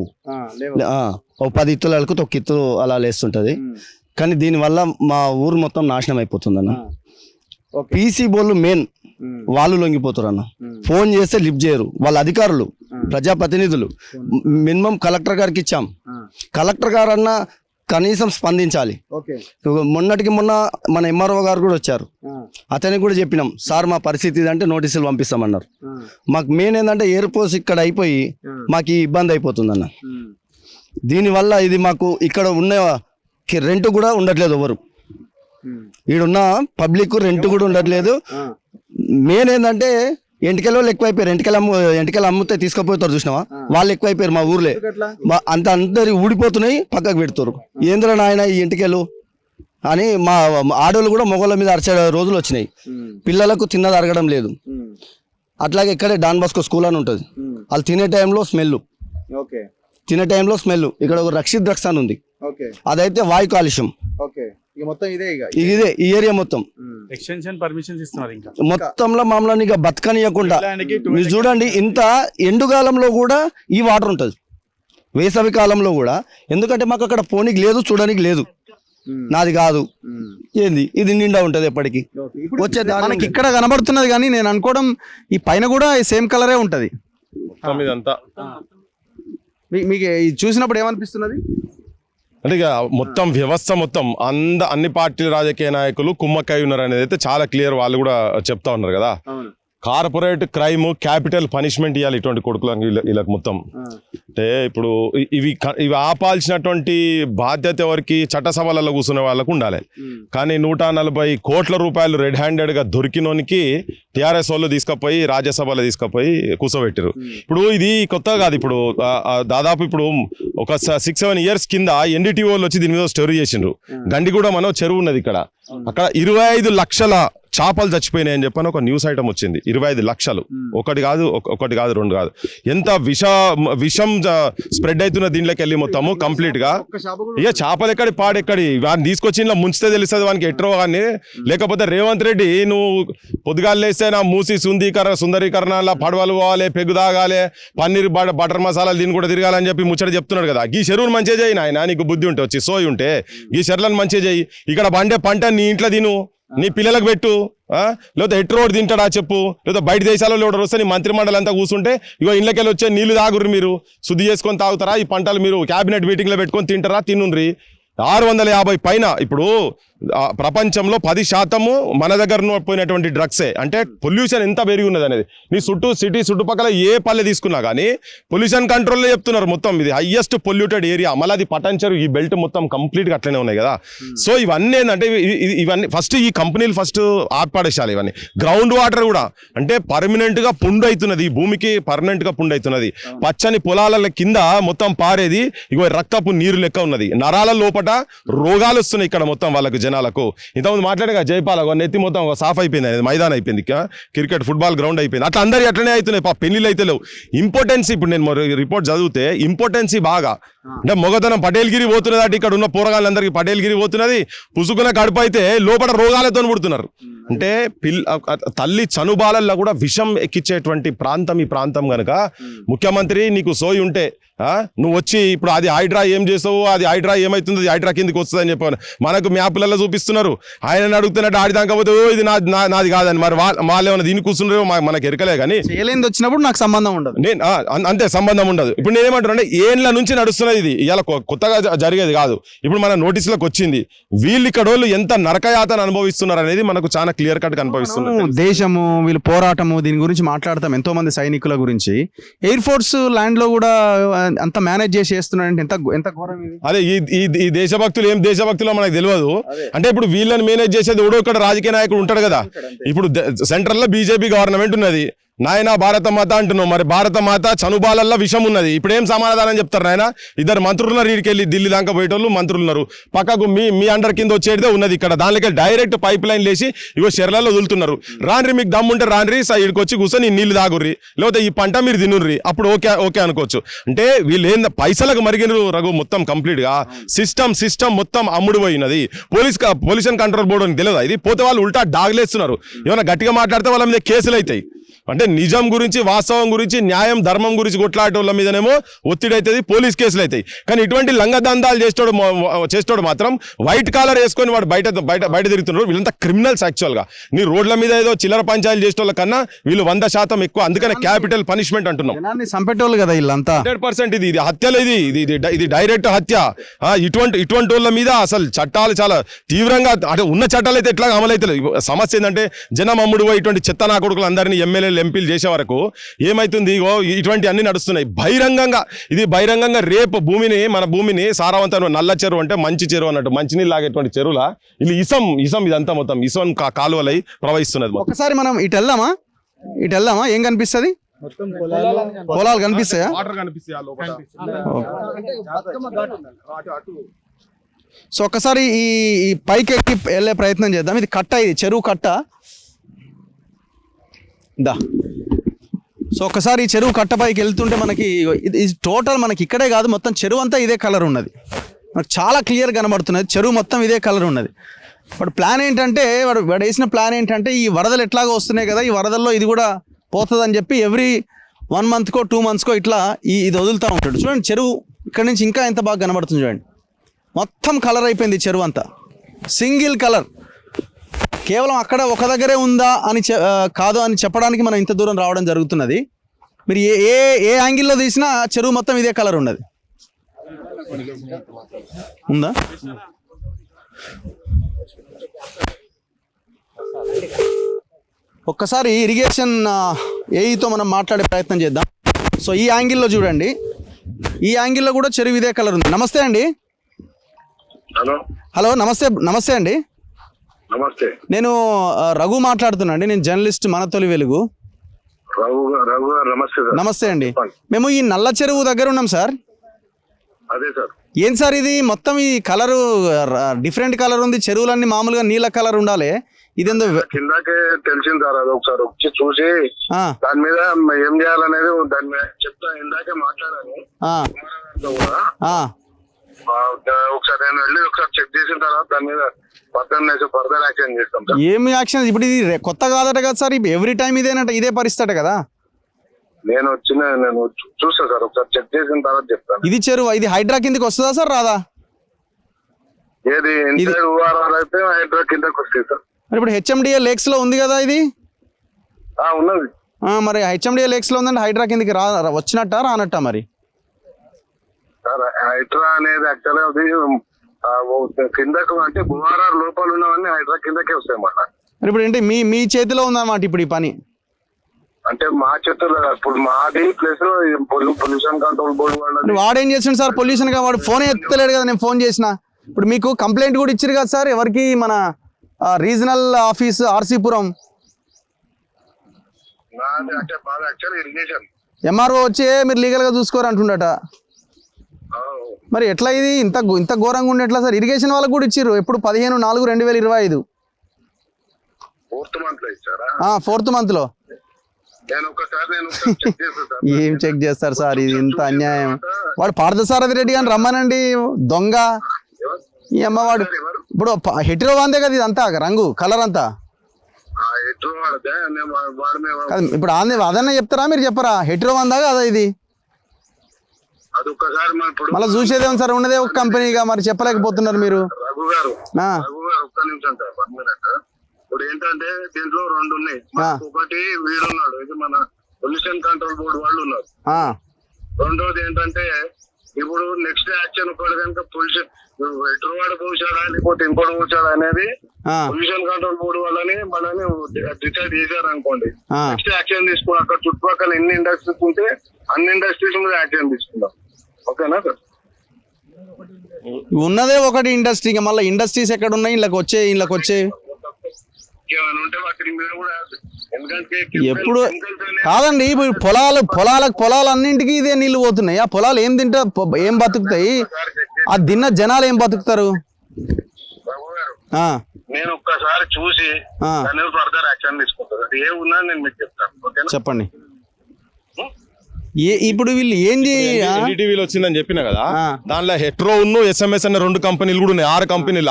10 ఇత్తులు అలుకుతూ 1 ఇత్తు అలా లేస్తుంటది. కానీ దీనివల్ల మా ఊరు మొత్తం నాశనం అయిపోతుంది అన్న. పీసీ బోళ్ళు మెయిన్ వాళ్ళు లొంగిపోతారు అన్న. ఫోన్ చేస్తే లిఫ్ట్ చేయరు వాళ్ళ అధికారులు, ప్రజాప్రతినిధులు. మినిమం కలెక్టర్ గారికి ఇచ్చాం, కలెక్టర్ గారు అన్న కనీసం స్పందించాలి. మొన్నటికి మొన్న మన MRO గారు కూడా వచ్చారు, అతనికి కూడా చెప్పినాం, సార్ మా పరిస్థితి ఇదంటే నోటీసులు పంపిస్తామన్నారు. మాకు మెయిన్ ఏంటంటే ఎయిర్ ఫోర్స్ ఇక్కడ అయిపోయి మాకు ఈ ఇబ్బంది అయిపోతుంది అన్న. దీనివల్ల ఇది మాకు ఇక్కడ ఉన్న రెంట్ కూడా ఉండట్లేదు, ఎవరు ఈడున్న పబ్లిక్ రెంట్ కూడా ఉండట్లేదు. మెయిన్ ఏంటంటే ఎంటికల వాళ్ళు ఎక్కువైపోయారు. ఎంటికలు అమ్మితే తీసుకుపోతారు చూసినావా, వాళ్ళు ఎక్కువైపోయారు మా ఊర్లే. అందరి ఊడిపోతున్నాయి, పక్కకు పెడుతారు. ఏంద్ర నాయన ఈ ఎంటికలు అని మా ఆడోళ్ళు కూడా మొగోళ్ళ మీద అరిచే రోజులు వచ్చినాయి. పిల్లలకు తిన్నది అరగడం లేదు. అట్లాగే ఇక్కడే డాన్ బాస్కో స్కూల్ అని ఉంటుంది, వాళ్ళు తినే టైంలో స్మెల్, ఇక్కడ ఒక రక్షిత్ డ్రగ్స్ అని ఉంది, అదైతే వాయు కాలుష్యం. ఇదే ఈ ఏరియా మొత్తం ఎక్స్టెన్షన్ పర్మిషన్స్ ఇస్తున్నారు. ఇంకా మొత్తంలో మామూలు ఇక బతకనియకుండా మీరు చూడండి, ఇంత ఎండుకాలంలో కూడా ఈ వాటర్ ఉంటుంది, వేసవి కాలంలో కూడా. ఎందుకంటే మాకు అక్కడ పోనీకి లేదు, చూడడానికి లేదు. నాది కాదు ఏంది, ఇది నిండా ఉంటది ఎప్పటికీ. వచ్చే మనకి ఇక్కడ కనబడుతున్నది, కానీ నేను అనుకోవడం ఈ పైన కూడా సేమ్ కలరే ఉంటది. మీకు చూసినప్పుడు ఏమనిపిస్తున్నది అంటే ఇక మొత్తం వ్యవస్థ మొత్తం అన్ని పార్టీల రాజకీయ నాయకులు కుమ్మక్కై ఉన్నారు అనేది అయితే చాలా క్లియర్. వాళ్ళు కూడా చెప్తా ఉన్నారు కదా, కార్పొరేట్ క్రైమ్ క్యాపిటల్ పనిష్మెంట్ ఇవ్వాలి ఇటువంటి కొడుకులకు వీళ్ళకి మొత్తం. అంటే ఇప్పుడు ఇవి ఆపాల్సినటువంటి బాధ్యత ఎవరికి? చట్టసభలలో కూర్చునే వాళ్ళకు ఉండాలి. కానీ 140 కోట్ల రూపాయలు రెడ్ హ్యాండెడ్గా దొరికినోనికి టీఆర్ఎస్ వాళ్ళు తీసుకుపోయి రాజ్యసభలో తీసుకుపోయి కూర్చోబెట్టారు. ఇప్పుడు ఇది కొత్తగా కాదు, ఇప్పుడు దాదాపు ఇప్పుడు ఒక 6-7 years కింద NDTV వాళ్ళు వచ్చి దీని మీద స్టోరీ చేసిండ్రు. గండిగూడ మనో చెరువు ఉన్నది ఇక్కడ, అక్కడ 25 లక్షల చేపలు చచ్చిపోయినాయి అని చెప్పని ఒక న్యూస్ ఐటమ్ వచ్చింది. 25 లక్షలు, ఒకటి కాదు 2 కాదు. ఎంత విషం స్ప్రెడ్ అవుతున్న దీంట్లోకి వెళ్ళి మొత్తము కంప్లీట్ గా. ఇక చేపలు ఎక్కడి పాడెక్కడి, వాడిని తీసుకొచ్చి ఇలా ముంచితే తెలుస్తుంది వానికి ఎట్రో. కానీ లేకపోతే రేవంత్ రెడ్డి నువ్వు పొద్దుగాలు లేస్తే నా మూసి సుందరీకరణ పడవలు పోవాలి, పెగ్గు తాగాలి, పన్నీర్ బటర్ మసాలాలు దీన్ని కూడా తిరగాలని చెప్పి ముచ్చట చెప్తున్నాడు కదా. ఈ చెరువును మంచిగా చేయి నాయన, నీకు బుద్ధి ఉంటే వచ్చి సోయి ఉంటే ఈ చెరువులను మంచిగా చేయి. ఇక్కడ పండే పంట నీ ఇంట్లో తిను, నీ పిల్లలకు పెట్టు. లేకపోతే ఎట్రోడ్ తింటాడా చెప్పు, లేదా బయట దేశాలలో వస్తే నీ మంత్రి మండలి అంతా కూర్చుంటే ఇగో ఇళ్ళకెళ్ళి వచ్చే నీళ్లు తాగురు, మీరు శుద్ధి చేసుకొని తాగుతారా? ఈ పంటలు మీరు క్యాబినెట్ మీటింగ్లో పెట్టుకొని తింటారా? తినుండ్రి. 650 పైన ఇప్పుడు ప్రపంచంలో 10% మన దగ్గర పోయినటువంటి డ్రగ్సే. అంటే పొల్యూషన్ ఎంత పెరిగి ఉన్నది అనేది. నీ సిటీ చుట్టుపక్కల ఏ పల్లె తీసుకున్నా కానీ పొల్యూషన్ కంట్రోల్లో చెప్తున్నారు. మొత్తం ఇది హైయెస్ట్ పొల్యూటెడ్ ఏరియా. మళ్ళీ అది పటాన్చెరు ఈ బెల్ట్ మొత్తం కంప్లీట్గా అట్లనే ఉన్నాయి కదా. సో ఇవన్నీ ఏంటంటే ఇవన్నీ ఫస్ట్ ఈ కంపెనీలు ఫస్ట్ ఆపాడేసాలి. ఇవన్నీ గ్రౌండ్ వాటర్ కూడా అంటే పర్మనెంట్గా పుండు అవుతున్నది, భూమికి పర్మనెంట్గా పుండు అవుతున్నది. పచ్చని పొలాల కింద మొత్తం పారేది ఇగో రక్తపు నీరు లెక్క ఉన్నది. నరాల లోపల రోగాలు వస్తున్నాయి ఇక్కడ మొత్తం వాళ్ళకు జనాలు. జనాలకు. ఇంతకుముందు మాట్లాడే జైపాల్ నెత్తి మొత్తం సాఫ్ అయిపోయింది, అనేది మైదానం అయిపోయింది, క్రికెట్ ఫుట్బాల్ గ్రౌండ్ అయిపోయింది. అట్లా అందరి అట్లనే అవుతున్నాయి, పెళ్లిళ్ళు అయితే లేవు. ఇంపార్టెన్సీ ఇప్పుడు నేను రిపోర్ట్ చదివితే ఇంపార్టెన్సీ బాగా అంటే మొగతనం పటేల్గిరి పోతున్నది, అటు ఇక్కడ ఉన్న పోరగాళ్ళందరికీ పటేల్గిరి పోతున్నది, పుసుకున్న కడుపు అయితే లోపల రోగాలతో పుడుతున్నారు. అంటే తల్లి చనుబాలల్లో కూడా విషం ఎక్కించేటువంటి ప్రాంతం ఈ ప్రాంతం కనుక ముఖ్యమంత్రి నీకు సోయి ఉంటే నువ్వు వచ్చి ఇప్పుడు అది హైడ్రా ఏం చేసావు, అది హైడ్రా ఏమవుతుంది, అది హైడ్రా కిందకి వస్తుంది అని చెప్పాను. మనకు మ్యాప్లలో చూపిస్తున్నారు, ఆయన అడుగుతున్నట్టు ఆడిదాకపోతే ఇది నాది కాదని. మరి వాళ్ళు ఏమైనా దీన్ని కూర్చున్నారో మనకు ఎరకలే. కానీ చేయలేని వచ్చినప్పుడు నాకు సంబంధం ఉండదు, నేను అంతే, సంబంధం ఉండదు. ఇప్పుడు నేనేమంటున్నా, ఏండ్ల నుంచి నడుస్తున్నది ఇది, ఇవాళ కొత్తగా జరిగేది కాదు. ఇప్పుడు మన నోటీసులకు వచ్చింది, వీళ్ళు ఇక్కడ వాళ్ళు ఎంత నరకయాతన అనుభవిస్తున్నారు అనేది మనకు చాలా క్లియర్ కట్ కనిపిస్తున్నారు. దేశము వీళ్ళు పోరాటము దీని గురించి మాట్లాడతాం, ఎంతో మంది సైనికుల గురించి. ఎయిర్ ఫోర్స్ ల్యాండ్ లో కూడా అంత మేనేజ్ చేసి చేస్తున్నారంటే ఎంత ఘోరం ఇది. అదే ఈ దేశభక్తులు ఏం దేశభక్తులు మనకు తెలియదు. అంటే ఇప్పుడు వీళ్ళని మేనేజ్ చేసేది ఎవడో ఇక్కడ రాజకీయ నాయకుడు ఉంటాడు కదా. ఇప్పుడు సెంట్రల్ లో బీజేపీ గవర్నమెంట్ ఉన్నది, నాయన భారత మాత అంటున్నావు, మరి భారత మాత చనుబాలల్లో విషం ఉన్నది. ఇప్పుడు ఏం సమాధానం చెప్తారు నాయన? ఇద్దరు మంత్రులు ఉన్నారు, వీడికి వెళ్ళి ఢిల్లీ దాకా పోయేటోళ్ళు మంత్రులు ఉన్నారు, పక్కకు మీ అండర్ కింద వచ్చేదే ఉన్నది. ఇక్కడ దానిలోకి డైరెక్ట్ పైప్ లైన్ లేసి ఇగో చెర్లలో వదులుతున్నారు. రాన్రి, మీకు దమ్ముంటే రాన్రి, ఇక్కడికి వచ్చి కూర్చొని నీళ్ళు తాగుర్రి, లేకపోతే ఈ పంట మీరు తినుర్రి, అప్పుడు ఓకే అనుకోవచ్చు. అంటే వీళ్ళు ఏం పైసలకు మరిగిన రఘు మొత్తం కంప్లీట్ గా సిస్టమ్ మొత్తం అమ్ముడు పోయినది. పొల్యూషన్ కంట్రోల్ బోర్డు అని తెలియదు. ఇది పోతే వాళ్ళు ఉల్టా డాగులేస్తున్నారు. ఏమైనా గట్టిగా మాట్లాడితే వాళ్ళ మీద కేసులు అవుతాయి. అంటే నిజం గురించి, వాస్తవం గురించి, న్యాయం ధర్మం గురించి కొట్లాడే వాళ్ళ మీదనేమో ఒత్తిడి అవుతుంది, పోలీస్ కేసులు అవుతాయి. కానీ ఇటువంటి లంగదందాలు చేస్తాడు మాత్రం వైట్ కాలర్ వేసుకొని వాడు బయట తిరుగుతున్నారు. వీళ్ళంతా క్రిమినల్స్ యాక్చువల్గా. నీ రోడ్ల మీద ఏదో చిల్లర పంచాయలు చేసేటోళ్ళ కన్నా వీళ్ళు 100% ఎక్కువ. అందుకనే క్యాపిటల్ పనిష్మెంట్ అంటున్నాం. చంపేటోళ్ళు కదా వీళ్ళంతా. 100% ఇది హత్యలు, ఇది డైరెక్ట్ హత్య. ఇటువంటి వాళ్ళ మీద అసలు చట్టాలు చాలా తీవ్రంగా, అంటే ఉన్న చట్టాలు అయితే ఎట్లా అమలైతే. సమస్య ఏంటంటే జనం అమ్ముడు పోయి ఇటువంటి చెత్త నా కొడుకులు అందరినీ ఎమ్మెల్యేలు ఎంపీలు చేసే వరకు ఏమైతుంది, ఇటువంటి అన్ని నడుస్తున్నాయి బహిరంగంగా. రేపు మన భూమిని సారవంతమైన నల్ల చెరువు అంటే మంచి చెరువు అన్నట్టు, మంచినీళ్ళు లాగేటువంటి చెరువుల ఇది ఇసం ఇదంతా మొత్తం ఇసం కాలువలై ప్రవహిస్తున్నది. ఒకసారి మనం ఇటు వెళ్దామా? ఏం కనిపిస్తుంది? పొలాలు కనిపిస్తాయా? సో ఒక్కసారి ఈ పైకి ఎక్కి వెళ్ళే ప్రయత్నం చేద్దాం. ఇది కట్ట, ఇది చెరువు కట్ట. సో ఒకసారి ఈ చెరువు కట్టపైకి వెళ్తుంటే మనకి ఇది టోటల్ మనకి ఇక్కడే కాదు, మొత్తం చెరువు అంతా ఇదే కలర్ ఉన్నది. మనకు చాలా క్లియర్ కనబడుతున్నది, చెరువు మొత్తం ఇదే కలర్ ఉన్నది. వాడు ప్లాన్ ఏంటంటే, వాడు వేసిన ప్లాన్ ఏంటంటే, ఈ వరదలు ఎట్లాగో వస్తున్నాయి కదా, ఈ వరదల్లో ఇది కూడా పోతుందని చెప్పి ఎవ్రీ 1 monthకో 2 monthస్కో ఇట్లా ఇది వదులుతూ ఉంటాడు. చూడండి చెరువు ఇక్కడ నుంచి ఇంకా ఎంత బాగా కనబడుతుంది చూడండి. మొత్తం కలర్ అయిపోయింది చెరువు అంతా, సింగిల్ కలర్. కేవలం అక్కడ ఒక దగ్గరే ఉందా అని కాదు అని చెప్పడానికి మనం ఇంత దూరం రావడం జరుగుతున్నది. మీరు ఏ యాంగిల్లో తీసినా చెరువు మొత్తం ఇదే కలర్ ఉన్నది. ఉందా? ఒక్కసారి ఇరిగేషన్ ఏఈతో మనం మాట్లాడే ప్రయత్నం చేద్దాం. సో ఈ యాంగిల్లో చూడండి, ఈ యాంగిల్లో కూడా చెరువు ఇదే కలర్ ఉంది. నమస్తే అండి. హలో నమస్తే అండి. నమస్తే, నేను రఘు మాట్లాడుతున్నా అండి. నేను జర్నలిస్ట్, మన తొలి వెలుగు. నమస్తే అండి. మేము ఈ నల్ల చెరువు దగ్గర ఉన్నాం సార్. అదే సార్. ఏం సార్ ఇది మొత్తం ఈ కలరు డిఫరెంట్ కలర్ ఉంది, చెరువులన్నీ మామూలుగా నీళ్ళ కలర్ ఉండాలి, ఇదేందో కిందకే తెలిసింది సార్. అది ఒకసారి వచ్చి చూసి దాని మీద ఏం చేయాలనేది దాని మీద చెప్తా. ఇందాకే మాట్లాడాను ఒకసారి, నేను వెళ్ళి ఒకసారి చెక్ చేసిన తర్వాత దాని మీద ఫర్దర్ యాక్షన్ చేస్తాం. ఏమి యాక్షన్? ఇప్పుడు ఇది కొత్త కాదట కదా సార్, ఎవ్రీ టైం ఇదే పరిస్థితి కదా. నేను చూస్తా సార్, ఒకసారి చెక్ చేసిన తర్వాత చెప్తాను. ఇది చెరువు, ఇది హైడ్రా కిందకి వస్తుందా సార్, రాదా? ఏది ఇన్సైడ్ ఊఆర్ఆర్ అయితే హైడ్రా కిందకి వస్తుంది సార్. ఇప్పుడు హెచ్ఎండిఏ లేక్స్ లో ఉంది కదా ఇది. ఉన్నది మరి హెచ్ఎండిఏ లేక్స్ లో ఉందంటే హైడ్రా కిందకి వచ్చినట్టా రానట్టా? మరి సార్ హైడ్రా అనేది యాక్చువల్గా అది కిందకు, అంటే ఊఆర్ఆర్ లోపల ఉన్నవన్నీ హైడ్రా కిందకే వస్తాయి అన్నమాట. ఇప్పుడు ఏంటి మీ చేతిలో ఉందన్నమాట ఇప్పుడు ఈ పని? అంటే మా చేతుల్లో ఇప్పుడు మాది ప్లస్ పొల్యూషన్ కంట్రోల్ బోర్డు వాళ్ళు. వాడేం చేసిండు సార్ పొల్యూషన్ గా? వాడు ఫోన్ ఎత్తలేడు కదా, నేను ఫోన్ చేసిన. ఇప్పుడు మీకు కంప్లైంట్ కూడా ఇచ్చారు కదా సార్, ఎవరికి? మన రీజనల్ ఆఫీస్ ఆర్సీపురం ఎంఆర్ఓ వచ్చి మీరు లీగల్ గా చూసుకోరు అంటుండట. మరి ఎట్లా ఇది ఇంత ఇంత ఘోరంగా ఉండే ఎట్లా సార్? ఇరిగేషన్ వాళ్ళకి కూడా ఇచ్చిర్రు ఎప్పుడు 15/4/2025 4th month లో ఇచ్చారా? 4th month లో. నేను ఒకసారి చెక్ చేస్తాను సార్. ఏం చెక్ చేస్తారు సార్? ఇది ఇంత అన్యాయం. వాడు పార్థసారథి రెడ్డి గాని రమ్మనండి, దొంగ ఈ అమ్మవాడు. ఇప్పుడు హెటిరో అందే కదా ఇదంతా, రంగు కలర్ అంతా కాదు. ఇప్పుడు అదన్నా చెప్తారా మీరు చెప్పరా? హెటిరో అందాగా అదా ఇది? మళ్ళీ చూసేదేమో సార్, ఉన్నదే ఒక కంపెనీగా, మరి చెప్పలేకపోతున్నారు మీరు. రఘు గారు ఒక్క నిమిషం సార్, 1 minute. ఇప్పుడు ఏంటంటే దీంట్లో 2 ఉన్నాయి. ఒకటి వీడున్నాడు, ఇది మన పొల్యూషన్ కంట్రోల్ బోర్డు వాళ్ళు ఉన్నారు. రెండోది ఏంటంటే ఇప్పుడు నెక్స్ట్ యాక్షన్ కూడా కనుక పొల్యూషన్ ఎటువాడు పోసాడా లేకపోతే ఇంకోటి పోసాడా అనేది పొల్యూషన్ కంట్రోల్ బోర్డు వాళ్ళని మనని డిసైడ్ చేశారు అనుకోండి. నెక్స్ట్ యాక్షన్ తీసుకో. అక్కడ చుట్టుపక్కల ఎన్ని ఇండస్ట్రీస్ ఉంటే అన్ని ఇండస్ట్రీస్ మీద యాక్షన్ తీసుకుందాం. ఓకేనా సార్? ఉన్నదే ఒకటి ఇండస్ట్రీ, మళ్ళీ ఇండస్ట్రీస్ ఎక్కడ ఉన్నాయి? ఇళ్ళకి వచ్చే ఏమైనా ఉంటే వాటి మీద కూడా, ఎందుకంటే ఎప్పుడు కాదండి. ఇప్పుడు పొలాలు అన్నింటికి ఇదే నీళ్లు పోతున్నాయి. ఆ పొలాలు ఏం తింటా, ఏం బతుకుతాయి? ఆ దిన్న జనాలు ఏం బతుకుతారు? నేను ఒక్కసారి చూసి ఫర్దర్ యాక్షన్ తీసుకుంటాను. ఏ ఉన్నా నేను మీకు చెప్తాను. చెప్పండి. ఇప్పుడు వీళ్ళు ఏంది ఎన్డీటీవీలో వచ్చిందని చెప్పిన కదా, దాంట్లో హెట్రో ఉన్న ఎస్ఎంఎస్ అనే 2 కంపెనీలు కూడా ఉన్నాయి. 6 కంపెనీలు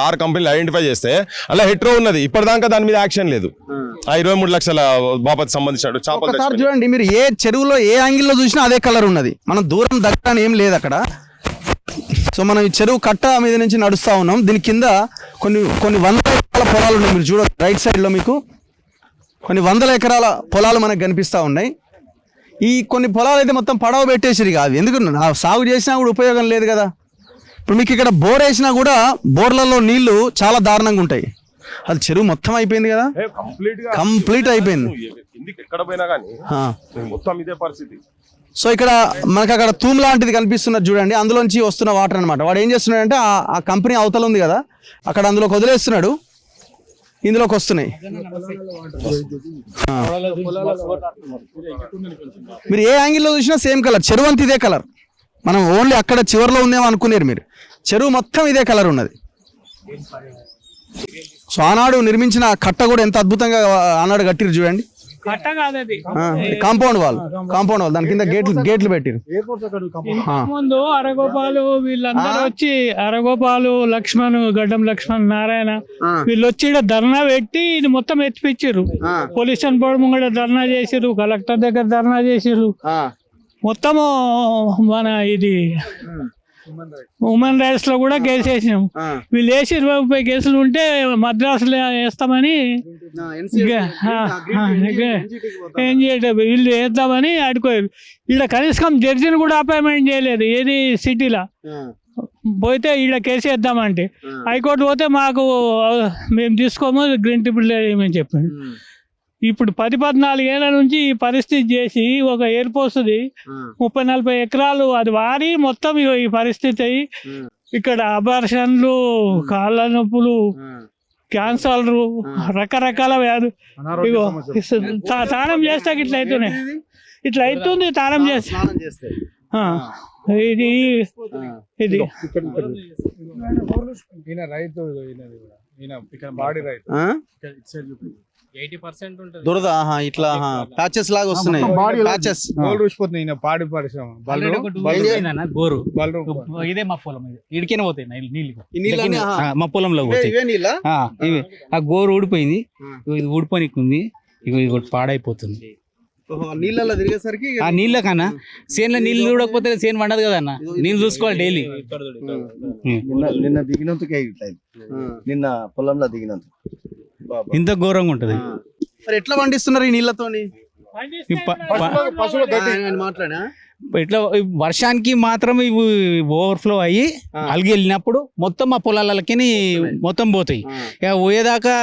ఐడెంటిఫై చేస్తే అలా హెట్రో ఉన్నది. ఇప్పటిదాకా దాని మీద యాక్షన్ లేదు. ఆ 23 లక్షల బాపతి సంబంధించిన ఒకసారి చూడండి మీరు, ఏ చెరువులో ఏ యాంగిల్లో చూసినా అదే కలర్ ఉన్నది. మనం దూరం దగ్గర ఏం లేదు అక్కడ. సో మనం ఈ చెరువు కట్ట మీద నుంచి నడుస్తూ ఉన్నాం. దీని కింద కొన్ని వందల ఎకరాల పొలాలు ఉన్నాయి. మీరు చూడండి రైట్ సైడ్లో మీకు కొన్ని వందల ఎకరాల పొలాలు మనకు కనిపిస్తూ ఉన్నాయి. ఈ కొన్ని పొలాలు అయితే మొత్తం పడవ పెట్టేసిరు కాదు. ఎందుకు సాగు చేసినా కూడా ఉపయోగం లేదు కదా. ఇప్పుడు మీకు ఇక్కడ బోర్ వేసినా కూడా బోర్లలో నీళ్లు చాలా దారుణంగా ఉంటాయి. అది చెరువు మొత్తం అయిపోయింది కదా, కంప్లీట్ అయిపోయింది. సో ఇక్కడ మనకు అక్కడ తూమ్ లాంటిది కనిపిస్తున్నది చూడండి, అందులోంచి వస్తున్న వాటర్ అనమాట. వాడు ఏం చేస్తున్నాడంటే ఆ కంపెనీ అవతల ఉంది కదా, అక్కడ అందులోకి వదిలేస్తున్నాడు, ఇందులోకి వస్తున్నాయి. మీరు ఏ యాంగిల్లో చూసినా సేమ్ కలర్, చెరువు అంతా ఇదే కలర్. మనం ఓన్లీ అక్కడ చివరిలో ఉందేమో అనుకునేరు మీరు, చెరువు మొత్తం ఇదే కలర్ ఉన్నది. సో ఆనాడు నిర్మించిన కట్ట కూడా ఎంత అద్భుతంగా ఆనాడు కట్టిరు చూడండి. కాంపౌండ్ వాల్ దాని కింద గేట్లు పెట్టిరు. ముందు అరగోపాలు వీళ్ళందరూ వచ్చి, అరగోపాలు, లక్ష్మణ్, గడ్డం లక్ష్మణ్, నారాయణ వీళ్ళు వచ్చి ఇక్కడ ధర్నా పెట్టి ఇది మొత్తం ఎత్తిపిచ్చిర్రు. పొల్యూషన్ బోర్డు ముంగడ ధర్నా చేసిర్రు, కలెక్టర్ దగ్గర ధర్నా చేసిర్రు. మొత్తము మన ఇది హ్యూమన్ రైట్స్ లో కూడా కేసు వేసినాం. వీళ్ళు వేసి 20-30 కేసులు ఉంటే మద్రాసులో వేస్తామని ఏం చేయటం, వీళ్ళు వేద్దామని అడుకోరు. ఇక్కడ కనీసం జడ్జిని కూడా అపాయింట్మెంట్ చేయలేదు. ఏది సిటీలో పోతే ఈడ కేసు వేద్దామంటే హైకోర్టు పోతే మాకు మేము తీసుకోము, గ్రీన్ ట్రిబ్యునల్ ఏమని చెప్పండి. ఇప్పుడు 10-14 ఏళ్ల నుంచి ఈ పరిస్థితి చేసి ఒక ఎయిర్పోర్ట్ది 30-40 ఎకరాలు అది వారి మొత్తం ఈ పరిస్థితి అయ్యి ఇక్కడ అబార్షన్లు, కాళ్ళ నొప్పులు, క్యాన్సర్లు, రకరకాల వ్యాధులు. ఇగో స్నానం చేస్తే ఇట్లా అవుతున్నాయి, ఇట్లా అవుతుంది స్నానం చేస్తే. ఇది ఇది దురద ఇట్లా ప్యాచెస్ లాగా వస్తున్నాయి. గోరు ఇదే మా పొలం, ఇడికైనా పోతాయి నీళ్ళు, మా పొలంలో పోతాయి. ఆ గోరు ఊడిపోయింది, ఇది ఊడిపోనికుంది, ఇక ఇది పాడైపోతుంది. నీళ్ళలో తిరిగేసరికి ఆ నీళ్ళ కన్నా చేనులో నీళ్ళు చూడకపోతే చేను పండదు కదా అన్న, నీళ్ళు చూసుకోవాలి డైలీ. నిన్న దిగినందుకే నిన్న పొలంలో దిగినందుకు ఇంత ఘోరంగా ఉంటది. మరి ఎట్లా పండిస్తున్నారు ఈ నీళ్ళతోని? మాట్లాడా ఇట్లా వర్షానికి మాత్రం ఇవి ఓవర్ఫ్లో అయ్యి అలిగి వెళ్ళినప్పుడు మొత్తం మా పొలాలకి మొత్తం పోతాయి. ఇక పోయేదాకా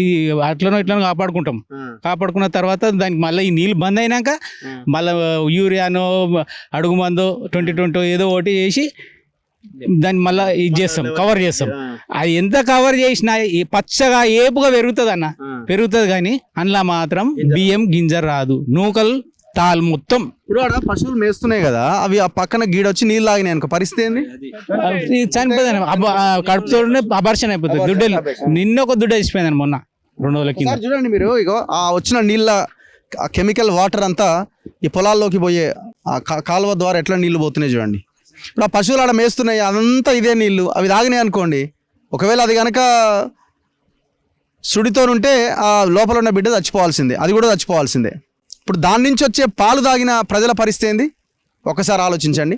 ఈ అట్లనో ఇట్లనో కాపాడుకున్న తర్వాత దానికి మళ్ళీ ఈ నీళ్ళు బంద్ అయినాక మళ్ళీ యూరియానో అడుగు మందో 2020 ఏదో ఒకటి చేసి దాన్ని మళ్ళీ ఇది చేస్తాం, కవర్ చేస్తాం. అది ఎంత కవర్ చేసినా పచ్చగా ఏపుగా పెరుగుతుంది అన్న, పెరుగుతుంది కానీ అందులో మాత్రం బియ్యం గింజ రాదు, నూకలు తాల్ మొత్తం ఇప్పుడు ఆడ పశువులు మేస్తున్నాయి కదా, అవి ఆ పక్కన గీడొచ్చి నీళ్ళు తాగినాయి అనుకో, పరిస్థితి ఏంది? చనిపోయింది, కడుపుతోనే అబార్షన్ అయిపోతుంది. దుడ్డలు నిన్న ఒక దుడ్డ చచ్చిపోయిందని మొన్న 2 రోజుల కింద. ఒకసారి చూడండి మీరు, ఇగో ఆ వచ్చిన నీళ్ళ కెమికల్ వాటర్ అంతా ఈ పొలాల్లోకి పోయే ఆ కాలువ ద్వారా ఎట్లా నీళ్లు పోతున్నాయి చూడండి. ఇప్పుడు ఆ పశువులు ఆడ మేస్తున్నాయి, అదంతా ఇదే నీళ్లు, అవి తాగినాయి అనుకోండి, ఒకవేళ అది కనుక సుడితోనుంటే ఆ లోపల ఉన్న బిడ్డ చచ్చిపోవాల్సిందే, అది కూడా చచ్చిపోవాల్సిందే. ఇప్పుడు దాని నుంచి వచ్చే పాలు తాగిన ప్రజల పరిస్థితి ఏంది ఒకసారి ఆలోచించండి.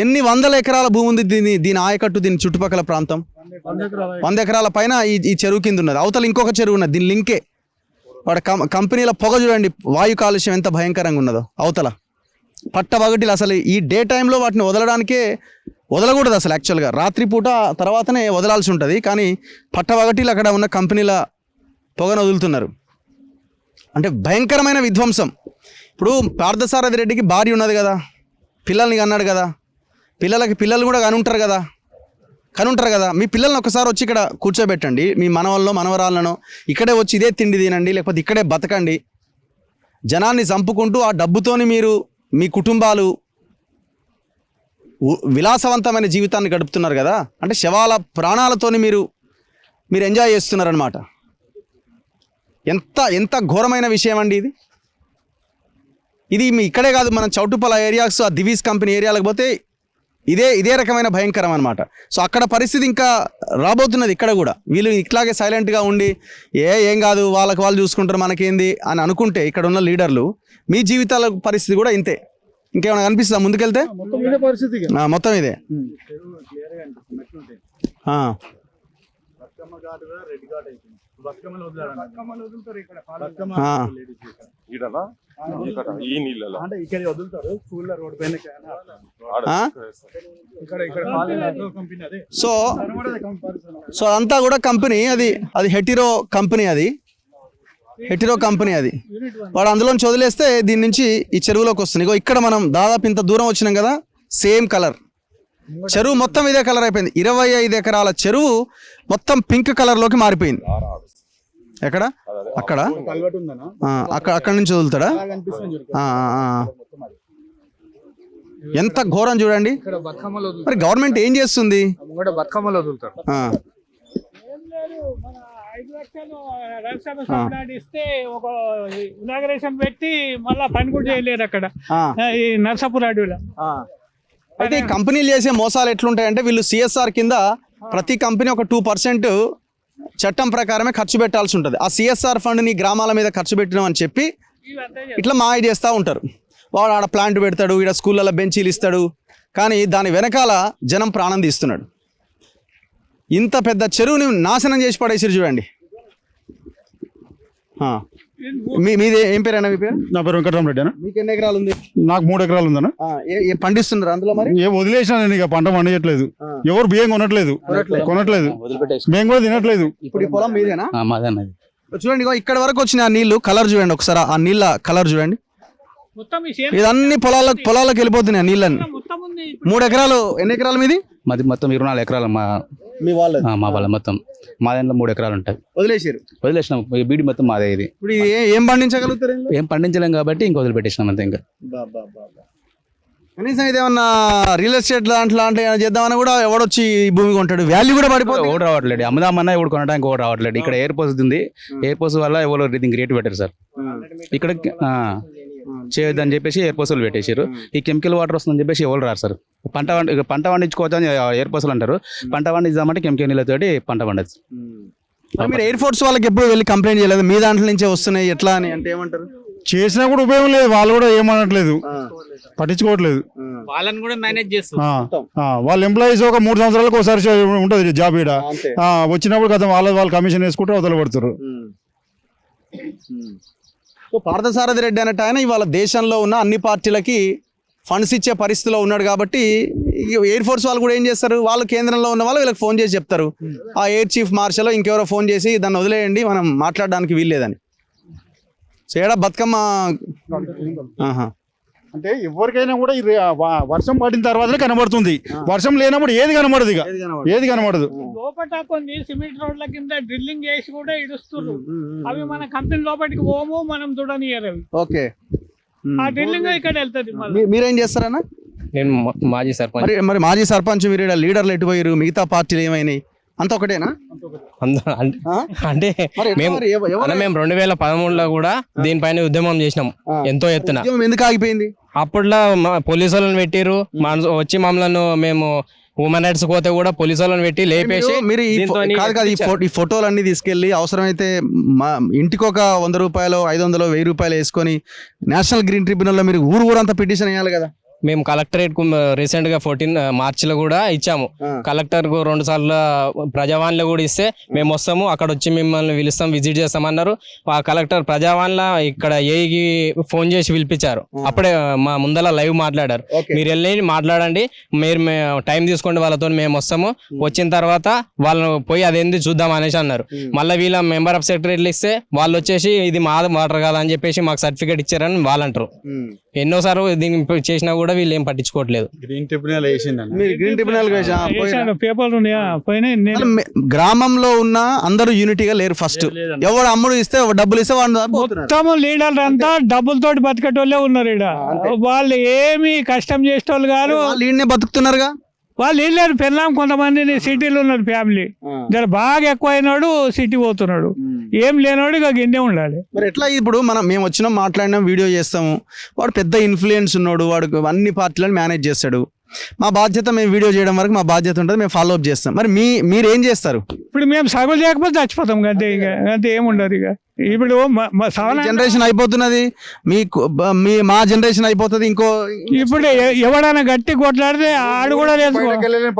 ఎన్ని వందల ఎకరాల భూమి ఉంది దీని ఆయకట్టు, దీని చుట్టుపక్కల ప్రాంతం 100 ఎకరాల పైన ఈ చెరువు కింద ఉన్నది. అవతల ఇంకొక చెరువు ఉన్నది, దీని లింకే. వాడు కంపెనీల పొగ చూడండి, వాయు కాలుష్యం ఎంత భయంకరంగా ఉన్నదో అవతల. పట్టపగటిలు అసలు ఈ డే టైంలో వాటిని వదలకూడదు అసలు. యాక్చువల్గా రాత్రిపూట తర్వాతనే వదలాల్సి ఉంటుంది, కానీ పట్టపగటిలు అక్కడ ఉన్న కంపెనీల పొగను వదులుతున్నారు. అంటే భయంకరమైన విధ్వంసం. ఇప్పుడు పార్థసారథి రెడ్డికి భార్య ఉన్నది కదా, పిల్లల్ని కన్నాడు కదా, పిల్లలు కూడా కనుంటారు కదా. మీ పిల్లల్ని ఒకసారి వచ్చి ఇక్కడ కూర్చోబెట్టండి, మీ మనవల్లో మనవరాళ్ళను ఇక్కడే వచ్చి ఇదే తిండి తినండి, లేకపోతే ఇక్కడే బతకండి. జనాన్ని చంపుకుంటూ ఆ డబ్బుతోని మీరు మీ కుటుంబాలు విలాసవంతమైన జీవితాన్ని గడుపుతున్నారు కదా, అంటే శవాల ప్రాణాలతోని మీరు ఎంజాయ్ చేస్తున్నారనమాట. ఎంత ఘోరమైన విషయం అండి ఇది మీ ఇక్కడే కాదు, మనం చౌటుపల్ల ఏరియాస్, ఆ దివీస్ కంపెనీ ఏరియాలకు పోతే ఇదే రకమైన భయంకరం అనమాట. సో అక్కడ పరిస్థితి ఇంకా రాబోతున్నది ఇక్కడ కూడా. వీళ్ళు ఇట్లాగే సైలెంట్గా ఉండి ఏం కాదు వాళ్ళు చూసుకుంటారు మనకేంది అని అనుకుంటే ఇక్కడ ఉన్న లీడర్లు, మీ జీవితాల పరిస్థితి కూడా ఇంతే. ఇంకేమైనా కనిపిస్తుందా ముందుకెళ్తే? మొత్తం ఇదే. సో అదంతా కూడా కంపెనీ, అది హెటిరో కంపెనీ, అది వాడు అందులోంచి వదిలేస్తే దీని నుంచి ఈ చెరువులోకి వస్తుంది. ఇగో ఇక్కడ మనం దాదాపు ఇంత దూరం వచ్చినాం కదా, సేమ్ కలర్ చెరువు మొత్తం ఇదే కలర్ అయిపోయింది. 25 ఎకరాల చెరువు మొత్తం పింక్ కలర్లోకి మారిపోయింది. ఎక్కడ? అక్కడ నుంచి వదులుతాడా? ఎంత ఘోరం చూడండి. మరి గవర్నమెంట్ ఏం చేస్తుంది? ఇస్తే ఒక ఇనాగరేషన్ పెట్టి మళ్ళా పని కూడా చేయలేరు అక్కడ ఈ నర్సాపూర్ అడవిలో. అయితే ఈ కంపెనీలు చేసే మోసాలు ఎట్లుంటాయంటే, వీళ్ళు సిఎస్ఆర్ కింద ప్రతి కంపెనీ ఒక 2% చట్టం ప్రకారమే ఖర్చు పెట్టాల్సి ఉంటుంది. ఆ సిఎస్ఆర్ ఫండ్ని గ్రామాల మీద ఖర్చు పెట్టడం అని చెప్పి ఇట్లా మాయ చేస్తూ ఉంటారు. వాడు ఆడ ప్లాంట్ పెడతాడు, ఈడ స్కూళ్ళలో బెంచీలు ఇస్తాడు, కానీ దాని వెనకాల జనం ప్రాణం తీస్తున్నాడు. ఇంత పెద్ద చెరువుని నాశనం చేసి పడేసారు చూడండి. మీది ఏం పేరైనా? మీ పేరు? నా పేరు వెంకటరామరెడ్డి అన్న. మీకు ఎన్ని ఎకరాలు ఉంది? నాకు 3 ఎకరాలు ఉందన్న. పండిస్తున్నారు అందులో? మరి వదిలేసిన నేను ఇక పంట పండించట్లేదు, ఎవరు బియ్యం కొనట్లేదు, మేము కూడా తినట్లేదు. ఇప్పుడు ఈ పొలం మీదేనా? మాదన్నది. చూడండి ఇక్కడ వరకు వచ్చిన ఆ నీళ్లు కలర్ చూడండి ఒకసారి, ఆ నీళ్ళ కలర్ చూడండి. ఇదన్నీ పొలాలకు వెళ్ళిపోతున్నాయి ఆ నీళ్ళని. 3 ఎకరాలు. ఎన్ని ఎకరాలు మీది? మాది మొత్తం 24 ఎకరాలు. మీ వాళ్ళ మొత్తం మా దాంట్లో 3 ఎకరాలు ఉంటాయి. వదిలేసినాం. బీడి మొత్తం మాదే. ఇది ఇప్పుడు ఏం పండించగలుగుతారు? ఏం పండించలేం కాబట్టి ఇంకా వదిలిపెట్టేసినాం అంతే. ఇంకా కనీసం ఇదేమన్నా రియల్ ఎస్టేట్ లాంటి చేద్దామని కూడా ఎవడొచ్చి ఈ భూమి కొంటాడు, వాల్యూ కూడా పడిపోతుంది. ఎవరు రావట్లేదు, అమ్ముదామన్నా ఎవరు కొనడానికి ఎవరు రావట్లేదు. ఇక్కడ ఎయిర్ పోస్ట్ ఉంది, ఎయిర్ పోస్ట్ వల్ల ఎవరు దీనికి రేటు పెట్టారు సార్. ఇక్కడ చేయొద్దని చెప్పేసి ఎయిర్ పోస్టులు పెట్టేసారు. ఈ కెమికల్ వాటర్ వస్తుందని చెప్పేసి ఎవరు రారు సార్. పంట పండించుకోవచ్చు అని ఎయిర్ పోస్టులు అంటారు. పంట పండించామంటే కెమికల్ నీళ్ళతోటి పంట పండచ్చు. మీరు ఎయిర్ ఫోర్స్ వాళ్ళకి ఎప్పుడు వెళ్ళి కంప్లైంట్ చేయలేదు? మీ దాంట్లో నుంచే వస్తున్నాయి ఎట్లా అని అంటే ఏమంటారు? చేసినా కూడా ఉపయోగం లేదు, వాళ్ళు కూడా ఏమనట్లేదు, పట్టించుకోవట్లేదు. వాళ్ళని కూడా మేనేజ్ చేస్తారు. వాళ్ళ ఎంప్లాయీస్ ఒక 3 సంవత్సరాలకు ఒకసారి ఉంటుంది జాబ్. ఈడ వచ్చినప్పుడు కదా వాళ్ళు కమిషన్ వేసుకుంటూ అవతల పడుతారు. సో పార్థసారథి రెడ్డి అనేట ఆయన ఇవాళ దేశంలో ఉన్న అన్ని పార్టీలకి ఫండ్స్ ఇచ్చే పరిస్థితిలో ఉన్నాడు కాబట్టి ఎయిర్ ఫోర్స్ వాళ్ళు కూడా ఏం చేస్తారు, వాళ్ళు కేంద్రంలో ఉన్న వాళ్ళు వీళ్ళకి ఫోన్ చేసి చెప్తారు, ఆ ఎయిర్ చీఫ్ మార్షల్ ఇంకెవరో ఫోన్ చేసి దాన్ని వదిలేయండి, మనం మాట్లాడడానికి వీల్లేదని. సో ఏడా బతుకమ్మ అంటే ఎవరికైనా కూడా వర్షం పడిన తర్వాతనే కనబడుతుంది, వర్షం లేనప్పుడు ఏది కనబడదు, ఇక ఏది కనబడదు. లోపల కొన్ని సిమెంట్ రోడ్ల కింద డ్రిల్లింగ్ చేసి కూడా ఇడుస్తున్నారు. అవి మన కంపెనీ లోపలికి పోము, మనం చూడనియరు అవి. ఓకే. ఆ డ్రిల్లింగ్ ఇక్కడ వెళ్తుంది మళ్ళీ. మీరేం చేస్తారన్నా? నేను మాజీ సర్పంచ్. మరి మాజీ సర్పంచ్ మీరు ఈడ లీడర్లు ఎటు పోయారు, మిగతా పార్టీలు ఏమైనాయి, అంత ఒకటేనా? అంటే మరి ఎట్లా మేము మరి మేము 2013లో కూడా దీనిపైన ఉద్యమం చేసినాం ఎంతో ఎత్తున. ఉద్యమం ఎందుకు ఆగిపోయింది? అప్పట్లో పోలీసు వాళ్ళని పెట్టిరు, వచ్చి మమ్మల్ని మేము హ్యూమన్ రైట్స్ పోతే కూడా పోలీసు వాళ్ళని పెట్టి లేపేసి మీరు ఈ ఫోటోలు అన్ని తీసుకెళ్లి అవసరమైతే మా ఇంటికి ఒక 100 రూపాయలు 500 1000 రూపాయలు వేసుకొని నేషనల్ గ్రీన్ ట్రిబ్యునల్ లో మీరు ఊరంతా పిటిషన్ వేయాలి కదా. మేము కలెక్టరేట్ కు రీసెంట్ గా 14 మార్చిలో కూడా ఇచ్చాము. కలెక్టర్ కు 2 సార్లు ప్రజావాణిలో కూడా ఇస్తే మేము వస్తాము, అక్కడ వచ్చి మిమ్మల్ని పిలుస్తాం, విజిట్ చేస్తామన్నారు. ఆ కలెక్టర్ ప్రజావాణిలో ఇక్కడ ఏఈకి ఫోన్ చేసి పిలిపించారు. అప్పుడే మా ముందర లైవ్ మాట్లాడారు, మీరు వెళ్ళి మాట్లాడండి, మీరు టైం తీసుకోండి వాళ్ళతో, మేము వస్తాము, వచ్చిన తర్వాత వాళ్ళని పోయి అదేంది చూద్దాం అనేసి అన్నారు. మళ్ళీ వీళ్ళ మెంబర్ ఆఫ్ సెక్రటరీలు ఇస్తే వాళ్ళు వచ్చేసి ఇది మా వాటర్ కాదా అని చెప్పేసి మాకు సర్టిఫికేట్ ఇచ్చారని వాళ్ళు అంటారు. ఎన్నోసార్లు దీన్ని చేసినా కూడా వీళ్ళు ఏం పట్టించుకోవట్లేదు. గ్రీన్ ట్రిబ్యునల్ మీరు గ్రీన్ ట్రిబ్యునల్ పేపర్లు ఉన్నాయా పోయినాయి. గ్రామంలో ఉన్న అందరూ యూనిటీగా లేరు. ఫస్ట్ ఎవడు అమ్ముడు ఇస్తే డబ్బులు ఇస్తే వాడు మొత్తం లీడర్లు అంతా డబ్బులతోటి బతికేటోళ్ళే ఉన్నారు ఇక్కడ. వాళ్ళు ఏమి కష్టం చేసేటోళ్ళు కాదు, ఈయన్నే బతుకుతున్నారుగా. వాళ్ళు ఏం లేరు. పెళ్ళాం కొంతమంది సిటీలో ఉన్నారు ఫ్యామిలీ, జర బాగా ఎక్కువ అయినాడు సిటీ పోతున్నాడు, ఏం లేనాడు ఇక గిన్నె ఉండాలి. మరి ఎట్లా ఇప్పుడు మేము వచ్చినాం, మాట్లాడినాం, వీడియో చేస్తాము, వాడు పెద్ద ఇన్ఫ్లుయెన్స్ ఉన్నాడు, వాడు అన్ని పార్టీలను మేనేజ్ చేస్తాడు. మా బాధ్యత మేము వీడియో చేయడం వరకు మా బాధ్యత ఉంటుంది, మేము ఫాలో అప్ చేస్తాం. మరి మీరేం చేస్తారు? ఇప్పుడు మేము సగం చేయకపోతే చచ్చిపోతాం అంతే, ఇక అంతే ఏముండదు. ఇక ఇప్పుడు జనరేషన్ అయిపోతున్నది, మా జనరేషన్ అయిపోతుంది. ఇప్పుడు ఎవడైనా గట్టి కొట్లాడితే ఆడు కూడా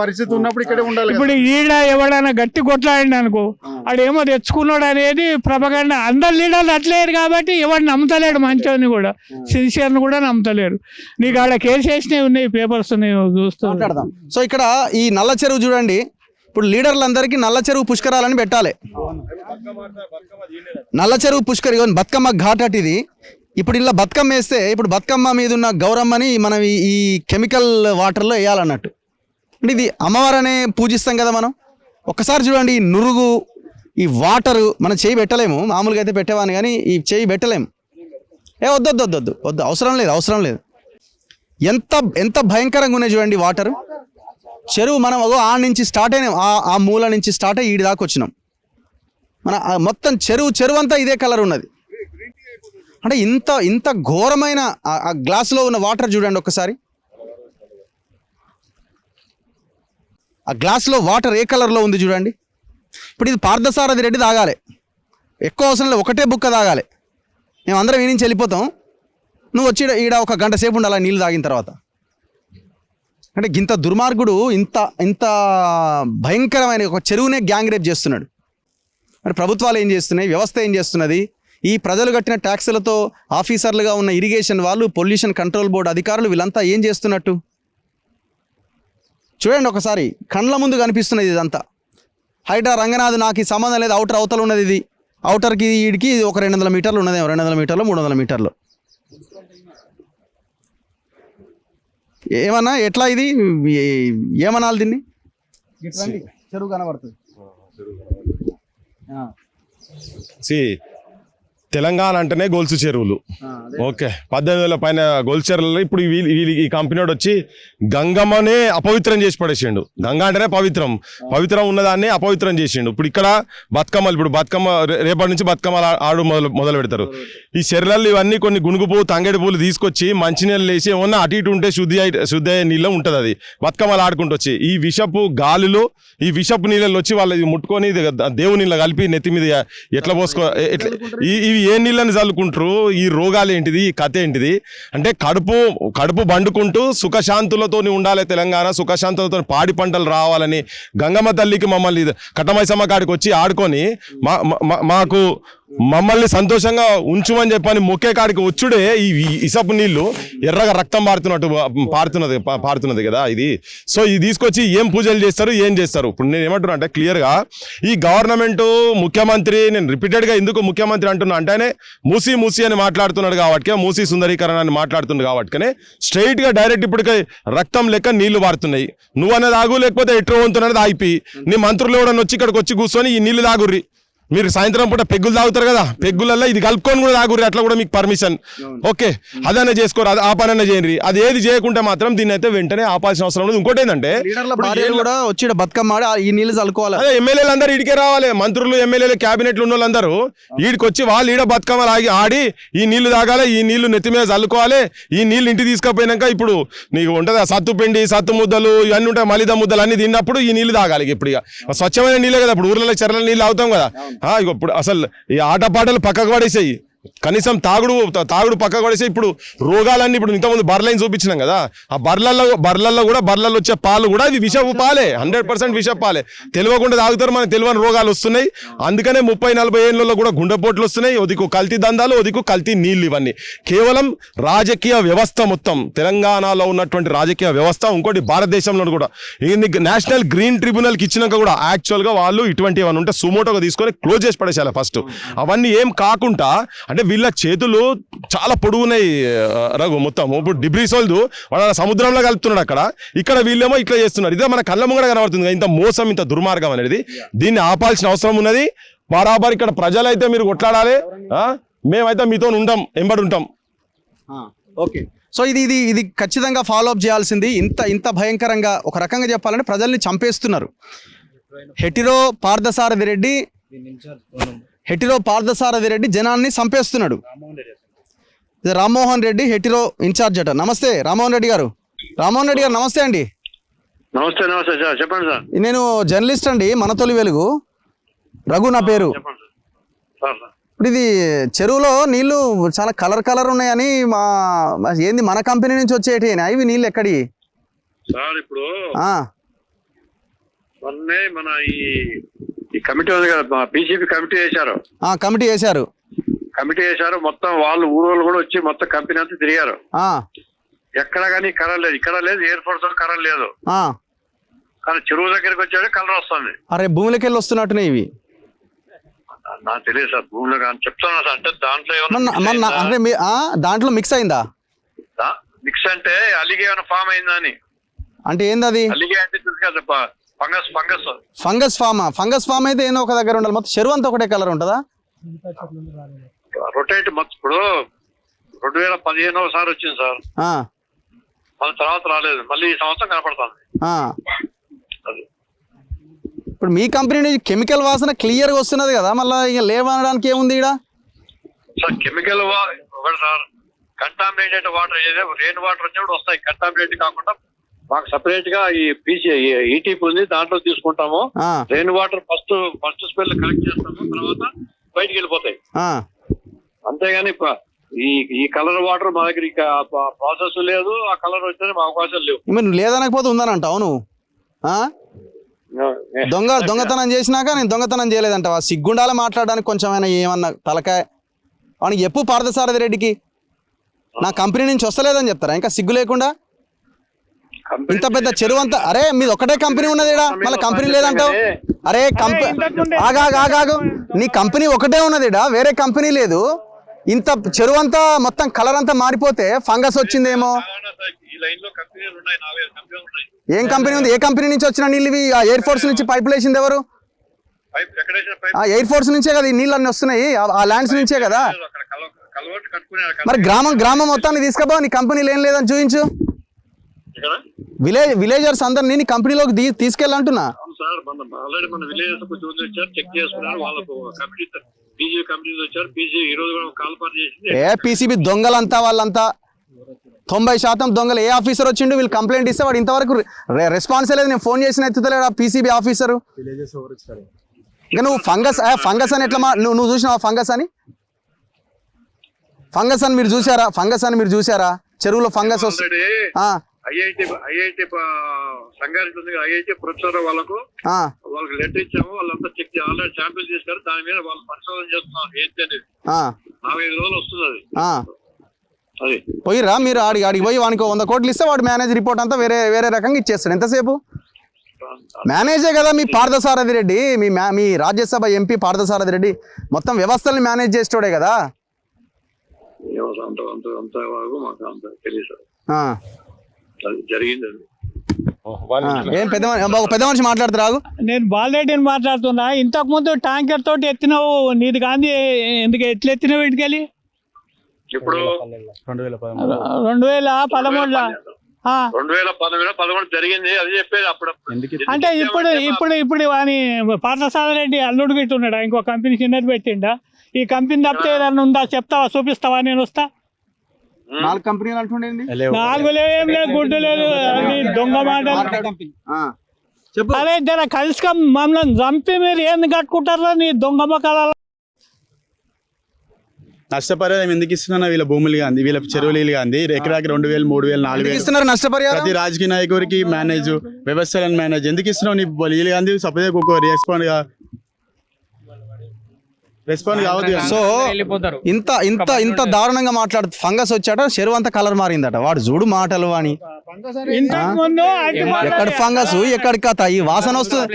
పరిస్థితి ఉన్నప్పుడు ఇక్కడే ఉండాలి. ఇప్పుడు ఈడ ఎవడైనా గట్టి కొట్లాడి అనుకో, ఆడేమో తెచ్చుకున్నాడు అనేది ప్రభాకరణ. అందరు లీడర్లు అట్లేరు కాబట్టి ఎవరు నమ్ముతలేడు, మంచోని కూడా సిన్సియర్ని కూడా నమ్ముతలేరు. నీకు ఆడ కేసు వేసినవి ఉన్నాయి, పేపర్స్ ఉన్నాయి, చూస్తూ. సో ఇక్కడ ఈ నల్ల చెరువు చూడండి, ఇప్పుడు లీడర్లందరికీ నల్ల చెరువు పుష్కరాలని పెట్టాలి. నల్ల చెరువు పుష్కరి బతుకమ్మ ఘాట్ అటు ఇది. ఇప్పుడు ఇలా బతుకమ్మ వేస్తే ఇప్పుడు బతుకమ్మ మీద ఉన్న గౌరమ్మని మనం ఈ కెమికల్ వాటర్లో వేయాలన్నట్టు. అంటే ఇది అమ్మవారనే పూజిస్తాం కదా మనం. ఒక్కసారి చూడండి, ఈ నురుగు, ఈ వాటరు మనం చేయి పెట్టలేము. మామూలుగా అయితే పెట్టేవాని కానీ ఈ చేయి పెట్టలేము. వద్దు, అవసరం లేదు. ఎంత భయంకరంగా ఉన్నాయి చూడండి వాటరు. చెరువు మనం ఆ నుంచి స్టార్ట్ అయినాం, ఆ మూల నుంచి స్టార్ట్ అయ్యి ఈడి దాకా వచ్చినాం. మన మొత్తం చెరువు అంతా ఇదే కలర్ ఉన్నది. అంటే ఇంత ఘోరమైన ఆ గ్లాసులో ఉన్న వాటర్ చూడండి ఒక్కసారి. ఆ గ్లాసులో వాటర్ ఏ కలర్లో ఉంది చూడండి. ఇప్పుడు ఇది పార్థసారథి రెడ్డి తాగాలి, ఎక్కువ అవసరం లేదు, ఒకటే బుక్క తాగాలి. మేము అందరం ఈ నుంచి వెళ్ళిపోతాం, నువ్వు వచ్చి ఈడ 1 గంట సేపు ఉండాలి నీళ్ళు తాగిన తర్వాత. అంటే ఇంత దుర్మార్గుడు, ఇంత భయంకరమైన ఒక చెరువునే గ్యాంగ్ రేప్ చేస్తున్నాడు. మరి ప్రభుత్వాలు ఏం చేస్తున్నాయి, వ్యవస్థ ఏం చేస్తున్నది? ఈ ప్రజలు కట్టిన ట్యాక్సులతో ఆఫీసర్లుగా ఉన్న ఇరిగేషన్ వాళ్ళు, పొల్యూషన్ కంట్రోల్ బోర్డు అధికారులు, వీళ్ళంతా ఏం చేస్తున్నట్టు చూడండి ఒకసారి. కండ్ల ముందు కనిపిస్తున్నది ఇదంతా. హైడ్రా రంగనాథ్ నాకు ఈ సంబంధం లేదు, అవుటర్ అవతల ఉన్నది. ఇది అవుటర్కి వీడికి ఒక 200 మీటర్లు ఉన్నదేమో, 200 మీటర్లు 300 మీటర్లు. ఏమన్నా ఎట్లా ఇది ఏమనాలి దీన్ని? చెరువు కనబడుతుంది. తెలంగాణ అంటేనే గొలుసు చెరువులు. ఓకే, 18,000 పైన గొలుసు చెరువులు. ఇప్పుడు ఈ కంపెనీ వచ్చి గంగమ్మనే అపవిత్రం చేసి పడేసిండు. గంగ అంటేనే పవిత్రం ఉన్నదాన్ని అపవిత్రం చేసిండు. ఇప్పుడు ఇక్కడ బతుకమ్మలు, ఇప్పుడు బతుకమ్మ రేపటి నుంచి బతుకమ్మలు ఆడు మొదలు పెడతారు. ఈ చెర్లల్లో ఇవన్నీ కొన్ని గునుగు పువ్వు, తంగేడి పువ్వులు తీసుకొచ్చి మంచినీళ్ళు వేసి ఏమన్నా అటు ఇటు ఉంటే శుద్ధి అయ్యే నీళ్ళు ఉంటుంది. అది బతుకమ్మలు ఆడుకుంటూ వచ్చి ఈ విషపు గాలిలో, ఈ విషపు నీళ్ళలో వచ్చి వాళ్ళు ముట్టుకొని దేవుని నీళ్ళ కలిపి నెత్తి మీద ఎట్లా పోసుకో, ఇవి ఏ నీళ్ళని చల్లుకుంటారు? ఈ రోగాలు ఏంటిది, ఈ కథ ఏంటిది? అంటే కడుపు బండుకుంటూ సుఖశాంతులతో ఉండాలి తెలంగాణ, సుఖశాంతులతో పాడి పంటలు రావాలని గంగమ్మ తల్లికి మమ్మల్ని కట్టమైసమ్మ కాడికి వచ్చి ఆడుకొని మమ్మల్ని సంతోషంగా ఉంచుమని చెప్పని మొక్కే కాడికి వచ్చుడే ఈ ఇసపు నీళ్లు ఎర్రగా రక్తం పారుతున్నది కదా ఇది. సో ఇది తీసుకొచ్చి ఏం పూజలు చేస్తారు, ఏం చేస్తారు? ఇప్పుడు నేను ఏమంటున్నా అంటే క్లియర్గా ఈ గవర్నమెంట్, ముఖ్యమంత్రి, నేను రిపీటెడ్గా ఎందుకు ముఖ్యమంత్రి అంటున్నా అంటేనే మూసి అని మాట్లాడుతున్నాడు కాబట్టి, మూసి సుందరీకరణ అని మాట్లాడుతున్నాడు కాబట్టి స్ట్రైట్గా డైరెక్ట్ ఇప్పటికే రక్తం లెక్క నీళ్లు పారుతున్నాయి. నువ్వు అనేది ఆగు, లేకపోతే ఎట్రో వంతున్నది ఆగిపోయి నీ మంత్రులు ఎవడన్నా వచ్చి ఇక్కడికి వచ్చి కూర్చొని ఈ నీళ్లు తాగుర్రి, మీరు సాయంత్రం పూట పెగ్గులు తాగుతారు కదా, పెగ్గులలో ఇది కలుపుకొని కూడా తాగుర్రి, అట్లా కూడా మీకు పర్మిషన్. ఓకే, అదన్నా చేసుకోరు, అది ఆ పనన్నా చేయండి. అది ఏది చేయకుంటే మాత్రం దీన్ని అయితే వెంటనే ఆపాల్సిన అవసరం లేదు. ఇంకోటి ఏంటంటే లీడర్ల భార్యలు కూడా వచ్చి బతుకమ్మ ఆడి ఈ నీళ్ళు చల్లుకోవాలి. అదే ఎమ్మెల్యేలు అందరూ ఇడికే రావాలి, మంత్రులు ఎమ్మెల్యేలు క్యాబినెట్లు ఉన్న వాళ్ళందరూ ఈడికి వచ్చి వాళ్ళు ఈడ బతుకమ్మలు ఆడి ఈ నీళ్లు తాగాలి, ఈ నీళ్లు నెత్తి మీద చల్లుకోవాలి. ఈ నీళ్లు ఇంటికి తీసుకుపోయినాక ఇప్పుడు నీకు ఉంటుంది సత్తు పిండి, సత్తు ముద్దలు ఇవన్నీ ఉంటాయి, మలిద ముద్దలు అన్ని తిన్నప్పుడు ఈ నీళ్లు తాగాలి. ఇప్పుడు ఇక స్వచ్ఛమైన నీళ్ళే కదా, ఇప్పుడు ఊర్లలో చెర్ల నీళ్ళు అవుతాం కదా. ఇప్పుడు అసలు ఈ ఆటపాటలు పక్కకు పడేసాయి, కనీసం తాగుడు పక్కకు పడేసి ఇప్పుడు రోగాలన్నీ ఇప్పుడు ఇంతకుముందు బర్రెలైన్ చూపించినాం కదా, ఆ బర్రెల్లో వచ్చే పాలు కూడా ఇది విషపు పాలే, 100% విషపు పాలే. తెలియకుండా తాగుతారు, మనకు తెలియని రోగాలు వస్తున్నాయి. అందుకనే 30-40 ఏళ్ళలో కూడా గుండెపోట్లు వస్తున్నాయి. ఒదికు కల్తీ దందాలు, ఒదికు కల్తీ నీళ్ళు. ఇవన్నీ కేవలం రాజకీయ వ్యవస్థ, మొత్తం తెలంగాణలో ఉన్నటువంటి రాజకీయ వ్యవస్థ. ఇంకోటి భారతదేశంలో కూడా నేషనల్ గ్రీన్ ట్రిబ్యునల్కి ఇచ్చినాక కూడా యాక్చువల్గా వాళ్ళు ఇటువంటి ఏమైనా ఉంటే సుమోటోగా తీసుకొని క్లోజ్ చేసి పడేసాలి ఫస్ట్. అవన్నీ ఏం కాకుండా అంటే వీళ్ళ చేతులు చాలా పొడుగున్నాయి రఘు. మొత్తం ఇప్పుడు డిబ్రీస్ వాళ్ళు వాళ్ళ సముద్రంలో కలుపుతున్నాడు అక్కడ, ఇక్కడ వీళ్ళేమో ఇట్లా చేస్తున్నారు. ఇదే మన కళ్ళ ముంగడ కనబడుతుంది ఇంత మోసం, ఇంత దుర్మార్గం అనేది. దీన్ని ఆపాల్సిన అవసరం ఉన్నది. బరాబర్ ఇక్కడ ప్రజలైతే మీరు కొట్లాడాలి, మేమైతే మీతో ఉంటాం, ఎంబడి ఉంటాం. ఓకే, సో ఇది ఖచ్చితంగా ఫాలో అప్ చేయాల్సింది. ఇంత భయంకరంగా ఒక రకంగా చెప్పాలంటే ప్రజల్ని చంపేస్తున్నారు. హెటిరో పార్థసారథి రెడ్డి జనాన్ని చంపేస్తున్నాడు. రామ్మోహన్ రెడ్డి హెటిరో ఇన్ఛార్జ్ అట. నమస్తే రామ్మోహన్ రెడ్డి గారు. నమస్తే అండి. నమస్తే సార్, చెప్పండి సార్. నేను జర్నలిస్ట్ అండి, మన తొలి వెలుగు, రఘు నా పేరు. ఇప్పుడు ఇది చెరువులో నీళ్లు చాలా కలర్ ఉన్నాయని ఏంది మన కంపెనీ నుంచి వచ్చేటి ఇవి నీళ్ళు ఎక్కడి సార్? ఇప్పుడు మన ఈ కమిటీ ఉంది కదా, బీజేపీ కమిటీ వేశారు. కమిటీ వేశారు మొత్తం, వాళ్ళు ఊరోళ్ళు కూడా వచ్చి మొత్తం కంపెనీ అంతా తిరిగారు. ఎక్కడ కానీ కరెంట్ లేదు, ఇక్కడ లేదు, ఎయిర్ ఫోర్స్ కరెంట్ లేదు. కానీ చెరువు దగ్గరికి వచ్చాడు కలర్ వస్తుంది. అరే భూమిలోకి వెళ్ళి వస్తున్నట్టున్నాయి ఇవి. నాకు తెలియదు సార్, భూమిలో కానీ చెప్తున్నా సార్. అంటే దాంట్లో మిక్స్ అయిందా? మిక్స్ అంటే అలిగే ఏమైనా ఫామ్ అయిందా అని. అంటే ఏంది అది? అలిగే అంటే తెలుసు కదా, ఫంగస్ ఫామ్ అయితే ఏదో ఒక దగ్గర ఉండాలి. మొత్తం చెరువు అంతా ఒకటే కలర్ ఉంటుందా? రొటేట్ ఇప్పుడు 2015 సార్ వచ్చింది సార్, మళ్ళీ తర్వాత రాలేదు, మళ్ళీ ఈ సంవత్సరం కనపడుతుంది. ఇప్పుడు మీ కంపెనీ నుంచి కెమికల్ వాసన క్లియర్ గా వస్తున్నది కదా, మళ్ళీ ఇక లేవనడానికి ఏముంది ఇక్కడ సార్? కెమికల్ ఒకటి సార్, కంటామినేటెడ్ వాటర్ ఏదో రెయిన్ వాటర్ వచ్చినప్పుడు వస్తాయి. కంటామినేట్ కాకుండా మాకు సపరేట్ గా ఈ ఈటీపీ ఉంది, దాంట్లో తీసుకుంటాము. Rain water first spell collect చేస్తాము, తర్వాత బయటికి వెళ్ళిపోతాయి. అంతేగాని ఈ కలర్ వాటర్ మా దగ్గర ప్రాసెస్ లేదు, ఆ కలర్ వచ్చే మా అవకాశం లేవు. నువ్వు లేదనకపోతే ఉందనంటావు నువ్వు? దొంగతనం చేసినాక నేను దొంగతనం చేయలేదంటావా? సిగ్గుండాల మాట్లాడడానికి కొంచెమైనా ఏమన్నా తలకాయ వానికి ఎప్పుడు పార్థసారథి రెడ్డికి నా కంపెనీ నుంచి వస్తలేదని చెప్తారా? ఇంకా సిగ్గు లేకుండా ఇంత పెద్ద చెరువు అంతా. అరే మీది ఒకటే కంపెనీ ఉన్నది ఇడా, మళ్ళీ కంపెనీ లేదంటావు? అరే ఆగాగు, నీ కంపెనీ ఒకటే ఉన్నది ఇడా, వేరే కంపెనీ లేదు. ఇంత చెరువు అంతా మొత్తం కలర్ అంతా మారిపోతే ఫంగస్ వచ్చిందేమో. ఏం కంపెనీ ఉంది? ఏ కంపెనీ నుంచి వచ్చిన నీళ్ళు ఇవి? ఆ ఎయిర్ ఫోర్స్ నుంచి పైపులు వేసింది ఎవరు? ఆ ఎయిర్ ఫోర్స్ నుంచే కదా ఈ నీళ్ళు అన్ని వస్తున్నాయి, ఆ ల్యాండ్స్ నుంచే కదా. మరి గ్రామం మొత్తాన్ని తీసుకుపో, నీ కంపెనీలు ఏం లేదని చూపించు. విలేజర్స్ అందరినీ నీ కంపెనీలోకి తీసుకెళ్ళంటున్నా. పీసీబీ దొంగలంతా, వాళ్ళంతా 90% దొంగలు. ఏ ఆఫీసర్ వచ్చిండు వీళ్ళు కంప్లైంట్ ఇస్తే వాడు ఇంతవరకు రెస్పాన్స్ లేదు. నేను ఫోన్ చేసిన ఎత్తుతలేడు ఆ పీసీబీ ఆఫీసరు. ఇంకా నువ్వు ఫంగస్ అని ఎట్లా నువ్వు చూసినావా? ఫంగస్ అని మీరు చూసారా? చెరువులో ఫంగస్ వస్తుంది. ఐఐటి సంగారెడ్డి ఉంది, ఐఐటి ప్రొఫెసర్ వాళ్ళకు లెటర్ ఇచ్చాము. వాళ్ళంతా చెక్ ఆల్రెడీ శాంపిల్ చేశారు, దాని మీద వాళ్ళు పరిశోధన చేస్తున్నారు. ఏంటి అనేది 45 రోజులు వస్తుంది అది. పోయిరా మీరు? ఆడికి పోయి వానికి 100 కోట్లు ఇస్తే వాడు మేనేజ్ రిపోర్ట్ అంతా వేరే రకంగా ఇచ్చేస్తాడు. ఎంతసేపు? మేనేజే కదా మీ పార్థసారథి రెడ్డి, మీ రాజ్యసభ ఎంపీ పార్థసారథి రెడ్డి మొత్తం వ్యవస్థల్ని మేనేజ్ చేసేటోడే కదా. అంత మాకు అంత తెలియదు, జరిగింది. ఏం పెద్ద మనిషి మాట్లాడుతూ రాగు. నేను బాలరెడ్డిని మాట్లాడుతున్నా. ఇంతకు ముందు ట్యాంకర్ తోటి ఎత్తినావు, నీది గాంధీ ఎందుకు ఎట్లా ఎత్తినావు ఇంటికెళ్ళి? ఇప్పుడు 2013లో 2011 జరిగింది, అది చెప్పేది అప్పుడు. అంటే ఇప్పుడు అని పార్థసారథి అల్లుడు పెట్టున్నాడా? ఇంకో కంపెనీ చిన్నది పెట్టిండా? ఈ కంపెనీ తప్పితే ఏదన్నా ఉందా చెప్తావా, చూపిస్తావా? నేను వస్తా. 4 కంపెనీలు అంటుండేంది? 4 ఏం లేదు, గుడ్డు లేదు, అది దొంగ మాటలు. చెప్పు. అరే జర కలిసి మమ్మల్ని చంపి మీరు ఏంది కట్టుకుంటారా నీ దొంగ మొక్కల? నష్టపరిహారం ఎందుకు ఇస్తున్నా? వీళ్ళ భూములు కానీ వీళ్ళ చెరువులు కానీ ఎకరాకి 2,000, 3,000, 4,000 ఇస్తున్నారు నష్టపరిహారం. ప్రతి రాజకీయ నాయకుడికి మేనేజ్ వ్యవస్థలను మేనేజ్ ఎందుకు ఇస్తున్నావు? నీ వీళ్ళు కానీ సపోజ్ ఒక రెస్పాండ్ కావద్దు. సో ఇంత దారుణంగా మాట్లాడు. ఫంగస్ వచ్చాట, చెరువు అంతా కలర్ మారిందట. వాడు చూడు మాటలు అని. ఇంతకు ముందు ఎక్కడ ఫంగస్, ఎక్కడ కథ, ఈ వాసన వస్తుంది.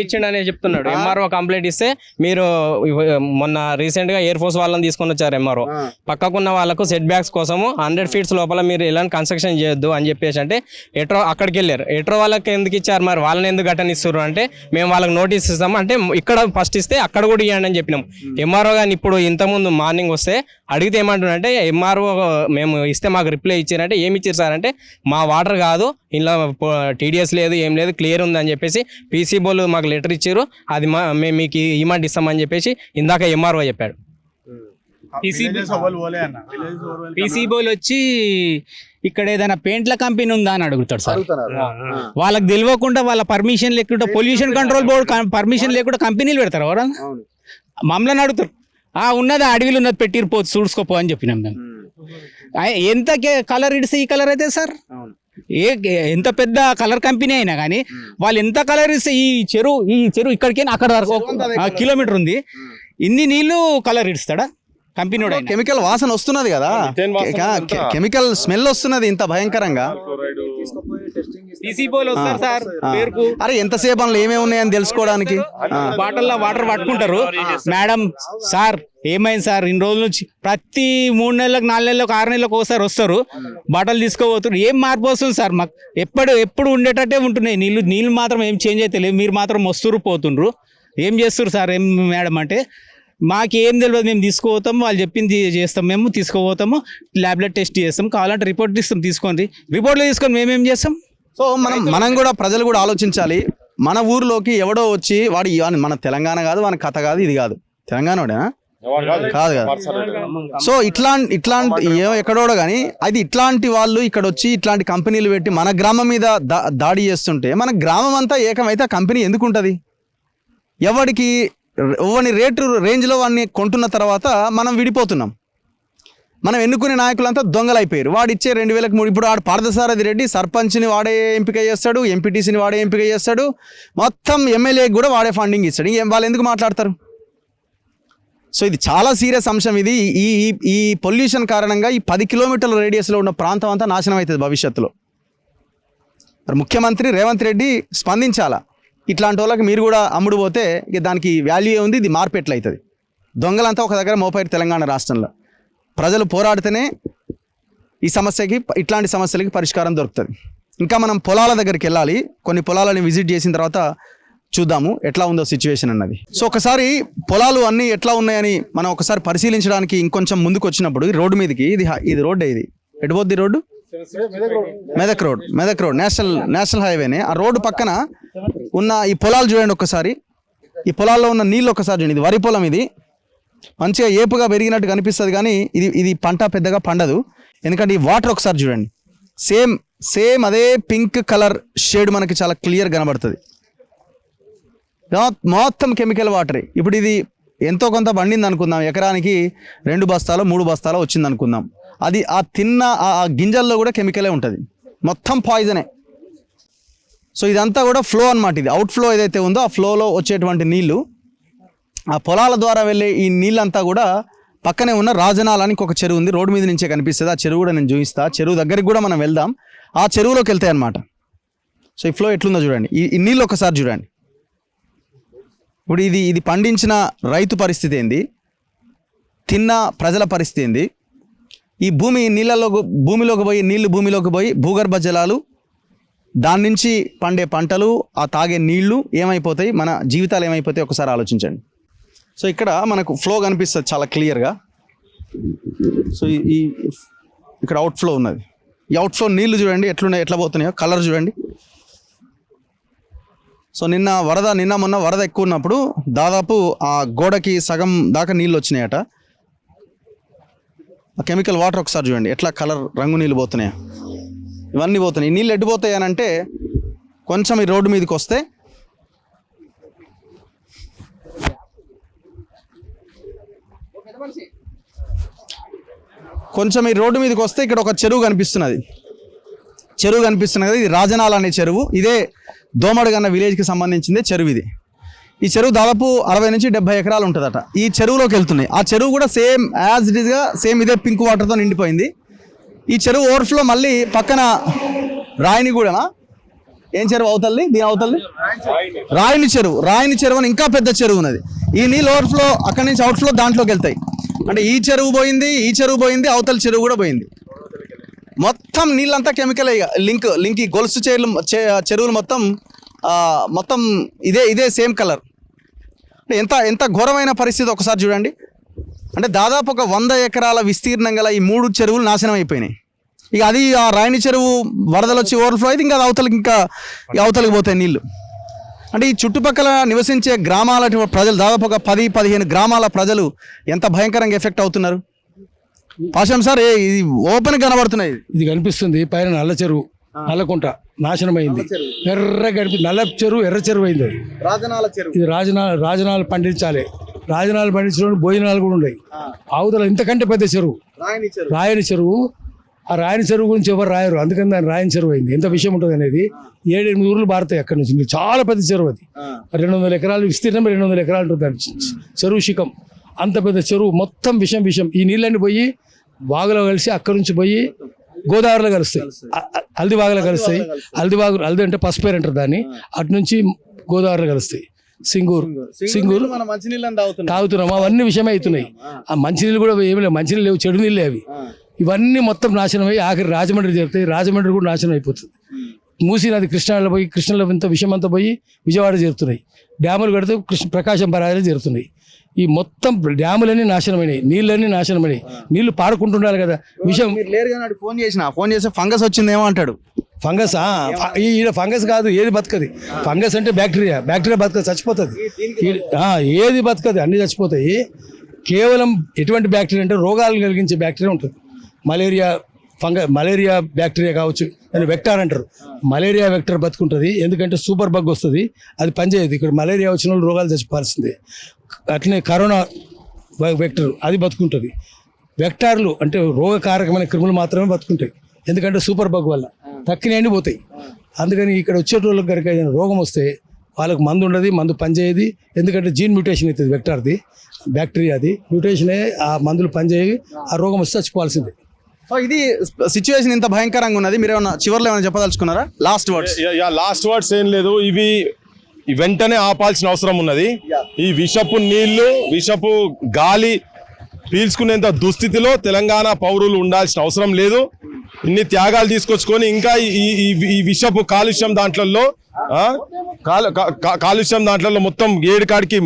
ఇచ్చిండనే చెప్తున్నాడు. ఎంఆర్ఓ కంప్లైంట్ ఇస్తే మీరు మొన్న రీసెంట్ గా ఎయిర్ ఫోర్స్ వాళ్ళని తీసుకొని వచ్చారు. ఎంఆర్ఓ పక్కకున్న వాళ్ళకు సెట్ బ్యాక్స్ కోసము 100 feet లోపల మీరు ఇలాంటి కన్స్ట్రక్షన్ చేయొద్దు అని చెప్పేసి అంటే ఎట్రో అక్కడికి వెళ్ళారు. ఎట్రో వాళ్ళకి ఎందుకు ఇచ్చారు, మరి వాళ్ళని ఎందుకు ఘటనిస్తారు అంటే మేము వాళ్ళకి నోటీస్ ఇస్తాము అంటే ఇక్కడ ఫస్ట్ ఇస్తే అక్కడ కూడా ఇవ్వండి అని చెప్పినాం. ఎంఆర్ఓ కానీ ఇప్పుడు ఇంతకుముందు మార్నింగ్ వస్తే అడిగితే ఏమంటున్నారంటే ఎంఆర్ఓ మేము ఇస్తే మాకు రిప్లై ఇచ్చారంటే ఏమి ఇచ్చారు సార్ అంటే మా వాటర్ కాదు, ఇలా టీడీఎస్ లేదు, ఏం లేదు, క్లియర్ ఉంది అని చెప్పేసి పీసీ బోల్ మాకు లెటర్ ఇచ్చారు, అది మేము మీకు ఇమంటే ఇస్తామని చెప్పేసి ఇందాక ఎంఆర్ఓ చెప్పాడు. పీసీ బోల్ వచ్చి ఇక్కడ ఏదైనా పెయింట్ల కంపెనీ ఉందా అని అడుగుతాడు సార్. వాళ్ళకి తెలియకుండా వాళ్ళ పర్మిషన్ లేకుండా పొల్యూషన్ కంట్రోల్ బోర్డు పర్మిషన్ లేకుండా కంపెనీలు పెడతారు. ఎవరు మమ్మల్ని అడుగుతారు, ఉన్నది అడవిలో ఉన్నది పెట్టిరిపోదు చూసుకోపో అని చెప్పినాం మేము. ఎంత కలర్ ఇడిస్తే ఈ కలర్ అయితే సార్, ఎంత పెద్ద కలర్ కంపెనీ అయినా కానీ వాళ్ళు ఎంత కలర్ ఇస్తే ఈ చెరువు ఇక్కడికైనా అక్కడ కిలోమీటర్ ఉంది, ఇన్ని నీళ్లు కలర్ ఇస్తాడా కంపెనీ? కెమికల్ వాసన వస్తున్నది కదా, కెమికల్ స్మెల్ వస్తున్నది ఇంత భయంకరంగా. అరే ఎంతసేపు అందులో ఏమేమి ఉన్నాయని తెలుసుకోవడానికి బాటిల్లో వాటర్ పట్టుకుంటారు. మేడం సార్ ఏమైంది సార్, ఇన్ని రోజుల నుంచి ప్రతి 3 నెలలకు 4 నెలలకు 6 నెలలకు ఒకసారి వస్తారు, బాటలు తీసుకోబోతున్నారు. ఏం మార్పు వస్తుంది సార్? మాకు ఎప్పుడు ఉండేటట్టే ఉంటున్నాయి నీళ్ళు మాత్రం ఏం చేంజ్ అయితే లేవు. మీరు మాత్రం వస్తురు పోతుండ్రు, ఏం చేస్తారు సార్? ఏం మేడం అంటే మాకేం తెలియదు, మేము తీసుకుపోతాము, వాళ్ళు చెప్పింది చేస్తాం, మేము తీసుకుపోతాము, ల్యాబ్లో టెస్ట్ చేస్తాం, కావాలంటే రిపోర్ట్ ఇస్తాం, తీసుకోండి, రిపోర్ట్లో తీసుకొని మేమేం చేస్తాం? సో మనం కూడా ప్రజలు కూడా ఆలోచించాలి. మన ఊర్లోకి ఎవడో వచ్చి వాడు మన తెలంగాణ కాదు, మన కథ కాదు, ఇది కాదు తెలంగాణ కాదు కదా. సో ఇట్లాంటి ఎక్కడోడో కానీ అది ఇట్లాంటి వాళ్ళు ఇక్కడ వచ్చి ఇట్లాంటి కంపెనీలు పెట్టి మన గ్రామం మీద దాడి చేస్తుంటే మన గ్రామం అంతా ఏకమైతే ఆ కంపెనీ ఎందుకు ఉంటుంది? ఎవరికి రేంజ్లో వాడిని కొంటున్న తర్వాత మనం విడిపోతున్నాం. మనం ఎన్నుకునే నాయకులంతా దొంగలు అయిపోయారు. వాడు ఇచ్చే 2,000 ఇప్పుడు వాడు పార్థసారథి రెడ్డి సర్పంచ్ని వాడే ఎంపిక చేస్తాడు, ఎంపీటీసీని వాడే ఎంపిక చేస్తాడు, మొత్తం ఎమ్మెల్యేకి కూడా వాడే ఫండింగ్ ఇస్తాడు. వాళ్ళు ఎందుకు మాట్లాడతారు? సో ఇది చాలా సీరియస్ అంశం. ఇది ఈ పొల్యూషన్ కారణంగా ఈ 10 kilometerల రేడియస్లో ఉన్న ప్రాంతం అంతా నాశనం అవుతుంది భవిష్యత్తులో. మరి ముఖ్యమంత్రి రేవంత్ రెడ్డి స్పందించాలా. ఇట్లాంటి వాళ్ళకి మీరు కూడా అమ్ముడు పోతే ఇక దానికి వాల్యూ ఉంది, ఇది మార్కెట్లు అవుతుంది. దొంగలంతా ఒక దగ్గర మోపారు తెలంగాణ రాష్ట్రంలో. ప్రజలు పోరాడితేనే ఈ సమస్యకి, ఇట్లాంటి సమస్యలకి పరిష్కారం దొరుకుతుంది. ఇంకా మనం పొలాల దగ్గరికి వెళ్ళాలి. కొన్ని పొలాలని విజిట్ చేసిన తర్వాత చూద్దాము ఎట్లా ఉందో సిచ్యువేషన్ అన్నది. సో ఒకసారి పొలాలు అన్నీ ఎట్లా ఉన్నాయని మనం ఒకసారి పరిశీలించడానికి ఇంకొంచెం ముందుకు వచ్చినప్పుడు రోడ్డు మీదకి ఇది రోడ్డే, ఇది ఎటుపోద్ది రోడ్డు? మెదక్ రోడ్ నేషనల్ హైవేనే. ఆ రోడ్డు పక్కన ఉన్న ఈ పొలాలు చూడండి ఒక్కసారి. ఈ పొలాల్లో ఉన్న నీళ్ళు ఒక్కసారి చూడండి. ఇది వరి పొలం, ఇది మంచిగా ఏపుగా పెరిగినట్టు కనిపిస్తుంది కానీ ఇది పంట పెద్దగా పండదు. ఎందుకంటే ఈ వాటర్ ఒకసారి చూడండి, సేమ్ అదే పింక్ కలర్ షేడ్ మనకి చాలా క్లియర్ కనబడుతుంది. మొత్తం కెమికల్ వాటరే. ఇప్పుడు ఇది ఎంతో కొంత పండింది అనుకుందాం, ఎకరానికి 2 బస్తాలో 3 బస్తాలో వచ్చింది అనుకుందాం. అది ఆ తిన్న ఆ గింజల్లో కూడా కెమికలే ఉంటుంది, మొత్తం పాయిజనే. సో ఇదంతా కూడా ఫ్లో అన్నమాట. ఇది అవుట్ ఫ్లో ఏదైతే ఉందో ఆ ఫ్లోలో వచ్చేటువంటి నీళ్లు, ఆ పొలాల ద్వారా వెళ్ళే ఈ నీళ్ళంతా కూడా పక్కనే ఉన్న రాజనాలానికి ఒక చెరువు ఉంది, రోడ్డు మీద నుంచే కనిపిస్తుంది. ఆ చెరువు కూడా నేను చూపిస్తా. చెరువు దగ్గరికి కూడా మనం వెళ్దాం. ఆ చెరువులోకి వెళ్తాయి అన్నమాట. సో ఈ ఫ్లో ఎట్లుందో చూడండి, ఈ నీళ్ళు ఒకసారి చూడండి. ఇప్పుడు ఇది పండించిన రైతు పరిస్థితి ఏంది, తిన్న ప్రజల పరిస్థితి ఏంది, ఈ భూమిలోకి పోయి నీళ్లు భూమిలోకి పోయి భూగర్భ జలాలు దాని నుంచి పండే పంటలు, ఆ తాగే నీళ్లు ఏమైపోతాయి, మన జీవితాలు ఏమైపోతాయి ఒకసారి ఆలోచించండి. సో ఇక్కడ మనకు ఫ్లో కనిపిస్తుంది చాలా క్లియర్గా. సో ఈ ఇక్కడ అవుట్ఫ్లో ఉన్నది. ఈ అవుట్ఫ్లో నీళ్లు చూడండి ఎట్లా పోతున్నాయో, కలర్ చూడండి. సో నిన్న మొన్న వరద ఎక్కువ ఉన్నప్పుడు దాదాపు ఆ గోడకి సగం దాకా నీళ్ళు వచ్చినాయట. ఆ కెమికల్ వాటర్ ఒకసారి చూడండి ఎట్లా కలర్ రంగు నీళ్ళు పోతున్నాయా, ఇవన్నీ పోతున్నాయి. ఈ నీళ్ళు ఎటు పోతాయి అని అంటే కొంచెం ఈ రోడ్డు మీదకి వస్తే ఇక్కడ ఒక చెరువు కనిపిస్తున్నది కదా, ఇది రాజనాల అనే చెరువు. ఇదే దోమడగన్న విలేజ్కి సంబంధించిందే చెరువు ఇది. ఈ చెరువు దాదాపు 60 నుంచి 70 ఎకరాలు ఉంటుందట. ఈ చెరువులోకి వెళ్తున్నాయి. ఆ చెరువు కూడా సేమ్ యాజ్ ఇట్ ఈస్గా సేమ్ ఇదే పింక్ వాటర్తో నిండిపోయింది. ఈ చెరువు ఓవర్ఫ్లో మళ్ళీ పక్కన రాయనిగూడెమా ఏం చెరువు అవుతుంది, దీని అవుతుంది రాయని చెరువు అని ఇంకా పెద్ద చెరువు ఉన్నది. ఈ నీళ్ళు ఓవర్ఫ్లో అక్కడి నుంచి అవుట్ఫ్లో దాంట్లోకి వెళ్తాయి. అంటే ఈ చెరువు పోయింది, అవతల చెరువు కూడా పోయింది. మొత్తం నీళ్ళంతా కెమికల్ లింక్ ఈ గొలుసు చెరువులు మొత్తం ఇదే సేమ్ కలర్. ఎంత ఘోరమైన పరిస్థితి ఒకసారి చూడండి. అంటే దాదాపు ఒక 100 ఎకరాల విస్తీర్ణం గల ఈ 3 చెరువులు నాశనం అయిపోయినాయి. ఇక అది ఆ రాయని చెరువు వరదలు వచ్చి ఓవర్ఫ్లో అయితే ఇంకా అవతలకి పోతాయి నీళ్ళు. అంటే ఈ చుట్టుపక్కల నివసించే గ్రామాల ప్రజలు దాదాపు ఒక 10-15 గ్రామాల ప్రజలు ఎంత భయంకరంగా ఎఫెక్ట్ అవుతున్నారు. పాషం సార్ ఇది ఓపెన్ కనబడుతున్నాయి. ఇది కనిపిస్తుంది పైన నల్ల చెరువు, నల్లకుంట నాశనం అయింది. నల్ల చెరువు ఎర్ర చెరువు అయింది. అది రాజనాల చెరువు. ఇది రాజనాలు పండించాలి. రాజనాలు పండించడం భోజనాలు కూడా ఉన్నాయి. ఆవుదల ఇంతకంటే పెద్ద చెరువు రాయని చెరువు. ఆ రాయని చెరువు గురించి ఎవరు రాయరు, అందుకని దాని రాయని చెరువు అయింది. ఎంత విషయం ఉంటుంది అనేది 7-8 ఊర్లు భారతాయి అక్కడి నుంచి. చాలా పెద్ద చెరువు అది. 200 ఎకరాలు విస్తీర్ణం, 200 ఎకరాలు ఉంటుంది చెరువు శిఖం. అంత పెద్ద చెరువు మొత్తం విషం. ఈ నీళ్ళని పోయి వాగులో కలిసి అక్కడి నుంచి పోయి గోదావరిలో కలుస్తాయి, హల్దివాగులో కలుస్తాయి. హల్ది అంటే పసుపేరు అంటారు దాన్ని. అటు నుంచి గోదావరిలో కలుస్తాయి. సింగూరు తాగుతున్నాం, అవన్నీ విషయమే అవుతున్నాయి. ఆ మంచినీళ్ళు కూడా ఏమి లేవు, మంచినీళ్ళు లేవు, చెడు నీళ్ళే అవి. ఇవన్నీ మొత్తం నాశనం అయ్యి ఆఖరి రాజమండ్రి చేరుతాయి. రాజమండ్రి కూడా నాశనం అయిపోతుంది. మూసీ నది కృష్ణలో ఇంత విషయం అంతా పోయి విజయవాడ చేరుతున్నాయి. డ్యాములు కడితే ప్రకాశం బరాజులు చేరుతున్నాయి. ఈ మొత్తం డ్యాములన్నీ నాశనమైనాయి, నీళ్ళన్నీ నాశనమైనాయి. నీళ్లు పాడుకుంటుండాలి కదా. విషయం ఫోన్ చేస్తే ఫంగస్ వచ్చిందేమో అంటాడు. ఫంగస్ ఈడ ఫంగస్ కాదు, ఏది బతకది. ఫంగస్ అంటే బ్యాక్టీరియా బతకదు, చచ్చిపోతుంది. ఏది బతకది, అన్ని చచ్చిపోతాయి. కేవలం ఎటువంటి బ్యాక్టీరియా అంటే రోగాలు కలిగించే బ్యాక్టీరియా ఉంటుంది. మలేరియా బ్యాక్టీరియా కావచ్చు, దాన్ని వెక్టార్ అంటారు. మలేరియా వెక్టర్ బతుకుంటుంది, ఎందుకంటే సూపర్ బగ్ వస్తుంది, అది పనిచేయదు. ఇక్కడ మలేరియా వచ్చిన వాళ్ళు రోగాలు చచ్చిపోవాల్సిందే. అట్లనే కరోనా వెక్టర్ అది బతుకుంటుంది. వెక్టార్లు అంటే రోగకారకమైన క్రిములు మాత్రమే బతుకుంటాయి, ఎందుకంటే సూపర్ బగ్ వల్ల తక్కిన పోతాయి. అందుకని ఇక్కడ వచ్చేటోళ్ళకి కనుక ఏదైనా రోగం వస్తే వాళ్ళకి మందు ఉండదు, మందు పనిచేయదు. ఎందుకంటే జీన్ మ్యూటేషన్ అవుతుంది వెక్టార్ది, బ్యాక్టీరియాది మ్యూటేషనే. ఆ మందులు పనిచేయవి, ఆ రోగం వస్తే చచ్చిపోవాల్సిందే. సో ఇది సిచ్యువేషన్ ఇంత భయంకరంగా ఉన్నది. మీరు చివరిలో ఏమైనా చెప్పదలుచుకున్నారా? లాస్ట్ వర్డ్స్ ఏం లేదు. ఇవి వెంటనే ఆపాల్సిన అవసరం ఉన్నది. ఈ విషపు నీళ్లు, విషపు గాలి పీల్చుకునేంత దుస్థితిలో తెలంగాణ పౌరులు ఉండాల్సిన అవసరం లేదు. ఇన్ని త్యాగాలు తీసుకొచ్చుకొని ఇంకా ఈ విషపు కాలుష్యం దాంట్లో మొత్తం ఏడుకాడికి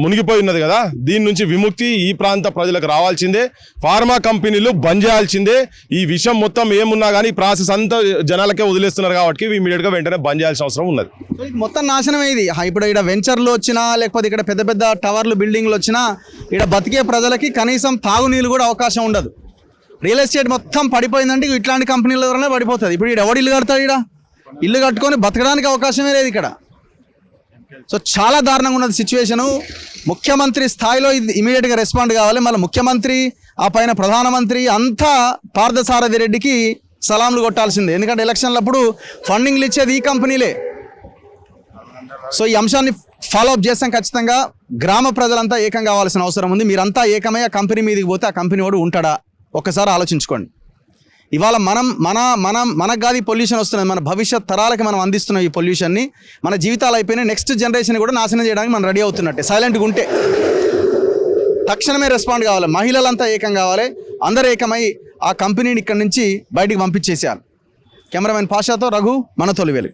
మునిగిపోయి ఉన్నది కదా. దీని నుంచి విముక్తి ఈ ప్రాంత ప్రజలకు రావాల్సిందే. ఫార్మా కంపెనీలు బంద్ చేయాల్సిందే. ఈ విషయం మొత్తం ఏమున్నా కానీ ఈ ప్రాసెస్ అంతా జనాలకే వదిలేస్తున్నారు కాబట్టి ఇమీడియట్ గా వెంటనే బంద్ చేయాల్సిన అవసరం ఉన్నది. మొత్తం నాశనం అయ్యేది. ఇప్పుడు ఇక్కడ వెంచర్లు వచ్చినా, లేకపోతే ఇక్కడ పెద్ద పెద్ద టవర్లు బిల్డింగ్లు వచ్చినా, ఇక్కడ బతికే ప్రజలకి కనీసం తాగునీళ్ళు కూడా అవకాశం ఉండదు. రియల్ ఎస్టేట్ మొత్తం పడిపోయిందంటే ఇట్లాంటి కంపెనీల ద్వారానే పడిపోతుంది. ఇప్పుడు ఇక్కడ ఎవడు ఇల్లు కడతాడు? ఇక్కడ ఇల్లు కట్టుకొని బతకడానికి అవకాశమే లేదు ఇక్కడ. సో చాలా దారుణంగా ఉన్నది సిచ్యువేషను. ముఖ్యమంత్రి స్థాయిలో ఇది ఇమీడియట్గా రెస్పాండ్ కావాలి. మళ్ళీ ముఖ్యమంత్రి, ఆ పైన ప్రధానమంత్రి అంతా పార్థసారథి రెడ్డికి సలాంలు కొట్టాల్సిందే. ఎందుకంటే ఎలక్షన్లప్పుడు ఫండింగ్లు ఇచ్చేది ఈ కంపెనీలే. సో ఈ అంశాన్ని ఫాలో అప్ చేస్తాం ఖచ్చితంగా. గ్రామ ప్రజలంతా ఏకం కావాల్సిన అవసరం ఉంది. మీరంతా ఏకమై ఆ కంపెనీ మీదకి పోతే ఆ కంపెనీ వాడు ఉంటాడా? ఒక్కసారి ఆలోచించుకోండి. ఇవాళ మనకు కాదు ఈ పొల్యూషన్ వస్తున్నది, మన భవిష్యత్ తరాలకి మనం అందిస్తున్నాం ఈ పొల్యూషన్ని. మన జీవితాలు అయిపోయినాయి, నెక్స్ట్ జనరేషన్ కూడా నాశనం చేయడానికి మనం రెడీ అవుతున్నట్టే. సైలెంట్గా ఉంటే తక్షణమే రెస్పాండ్ కావాలి. మహిళలంతా ఏకం కావాలి. అందరూ ఏకమై ఆ కంపెనీని ఇక్కడి నుంచి బయటికి పంపించేసేయాలి. కెమెరామెన్ పాషాతో రఘు మన తొలివేలు.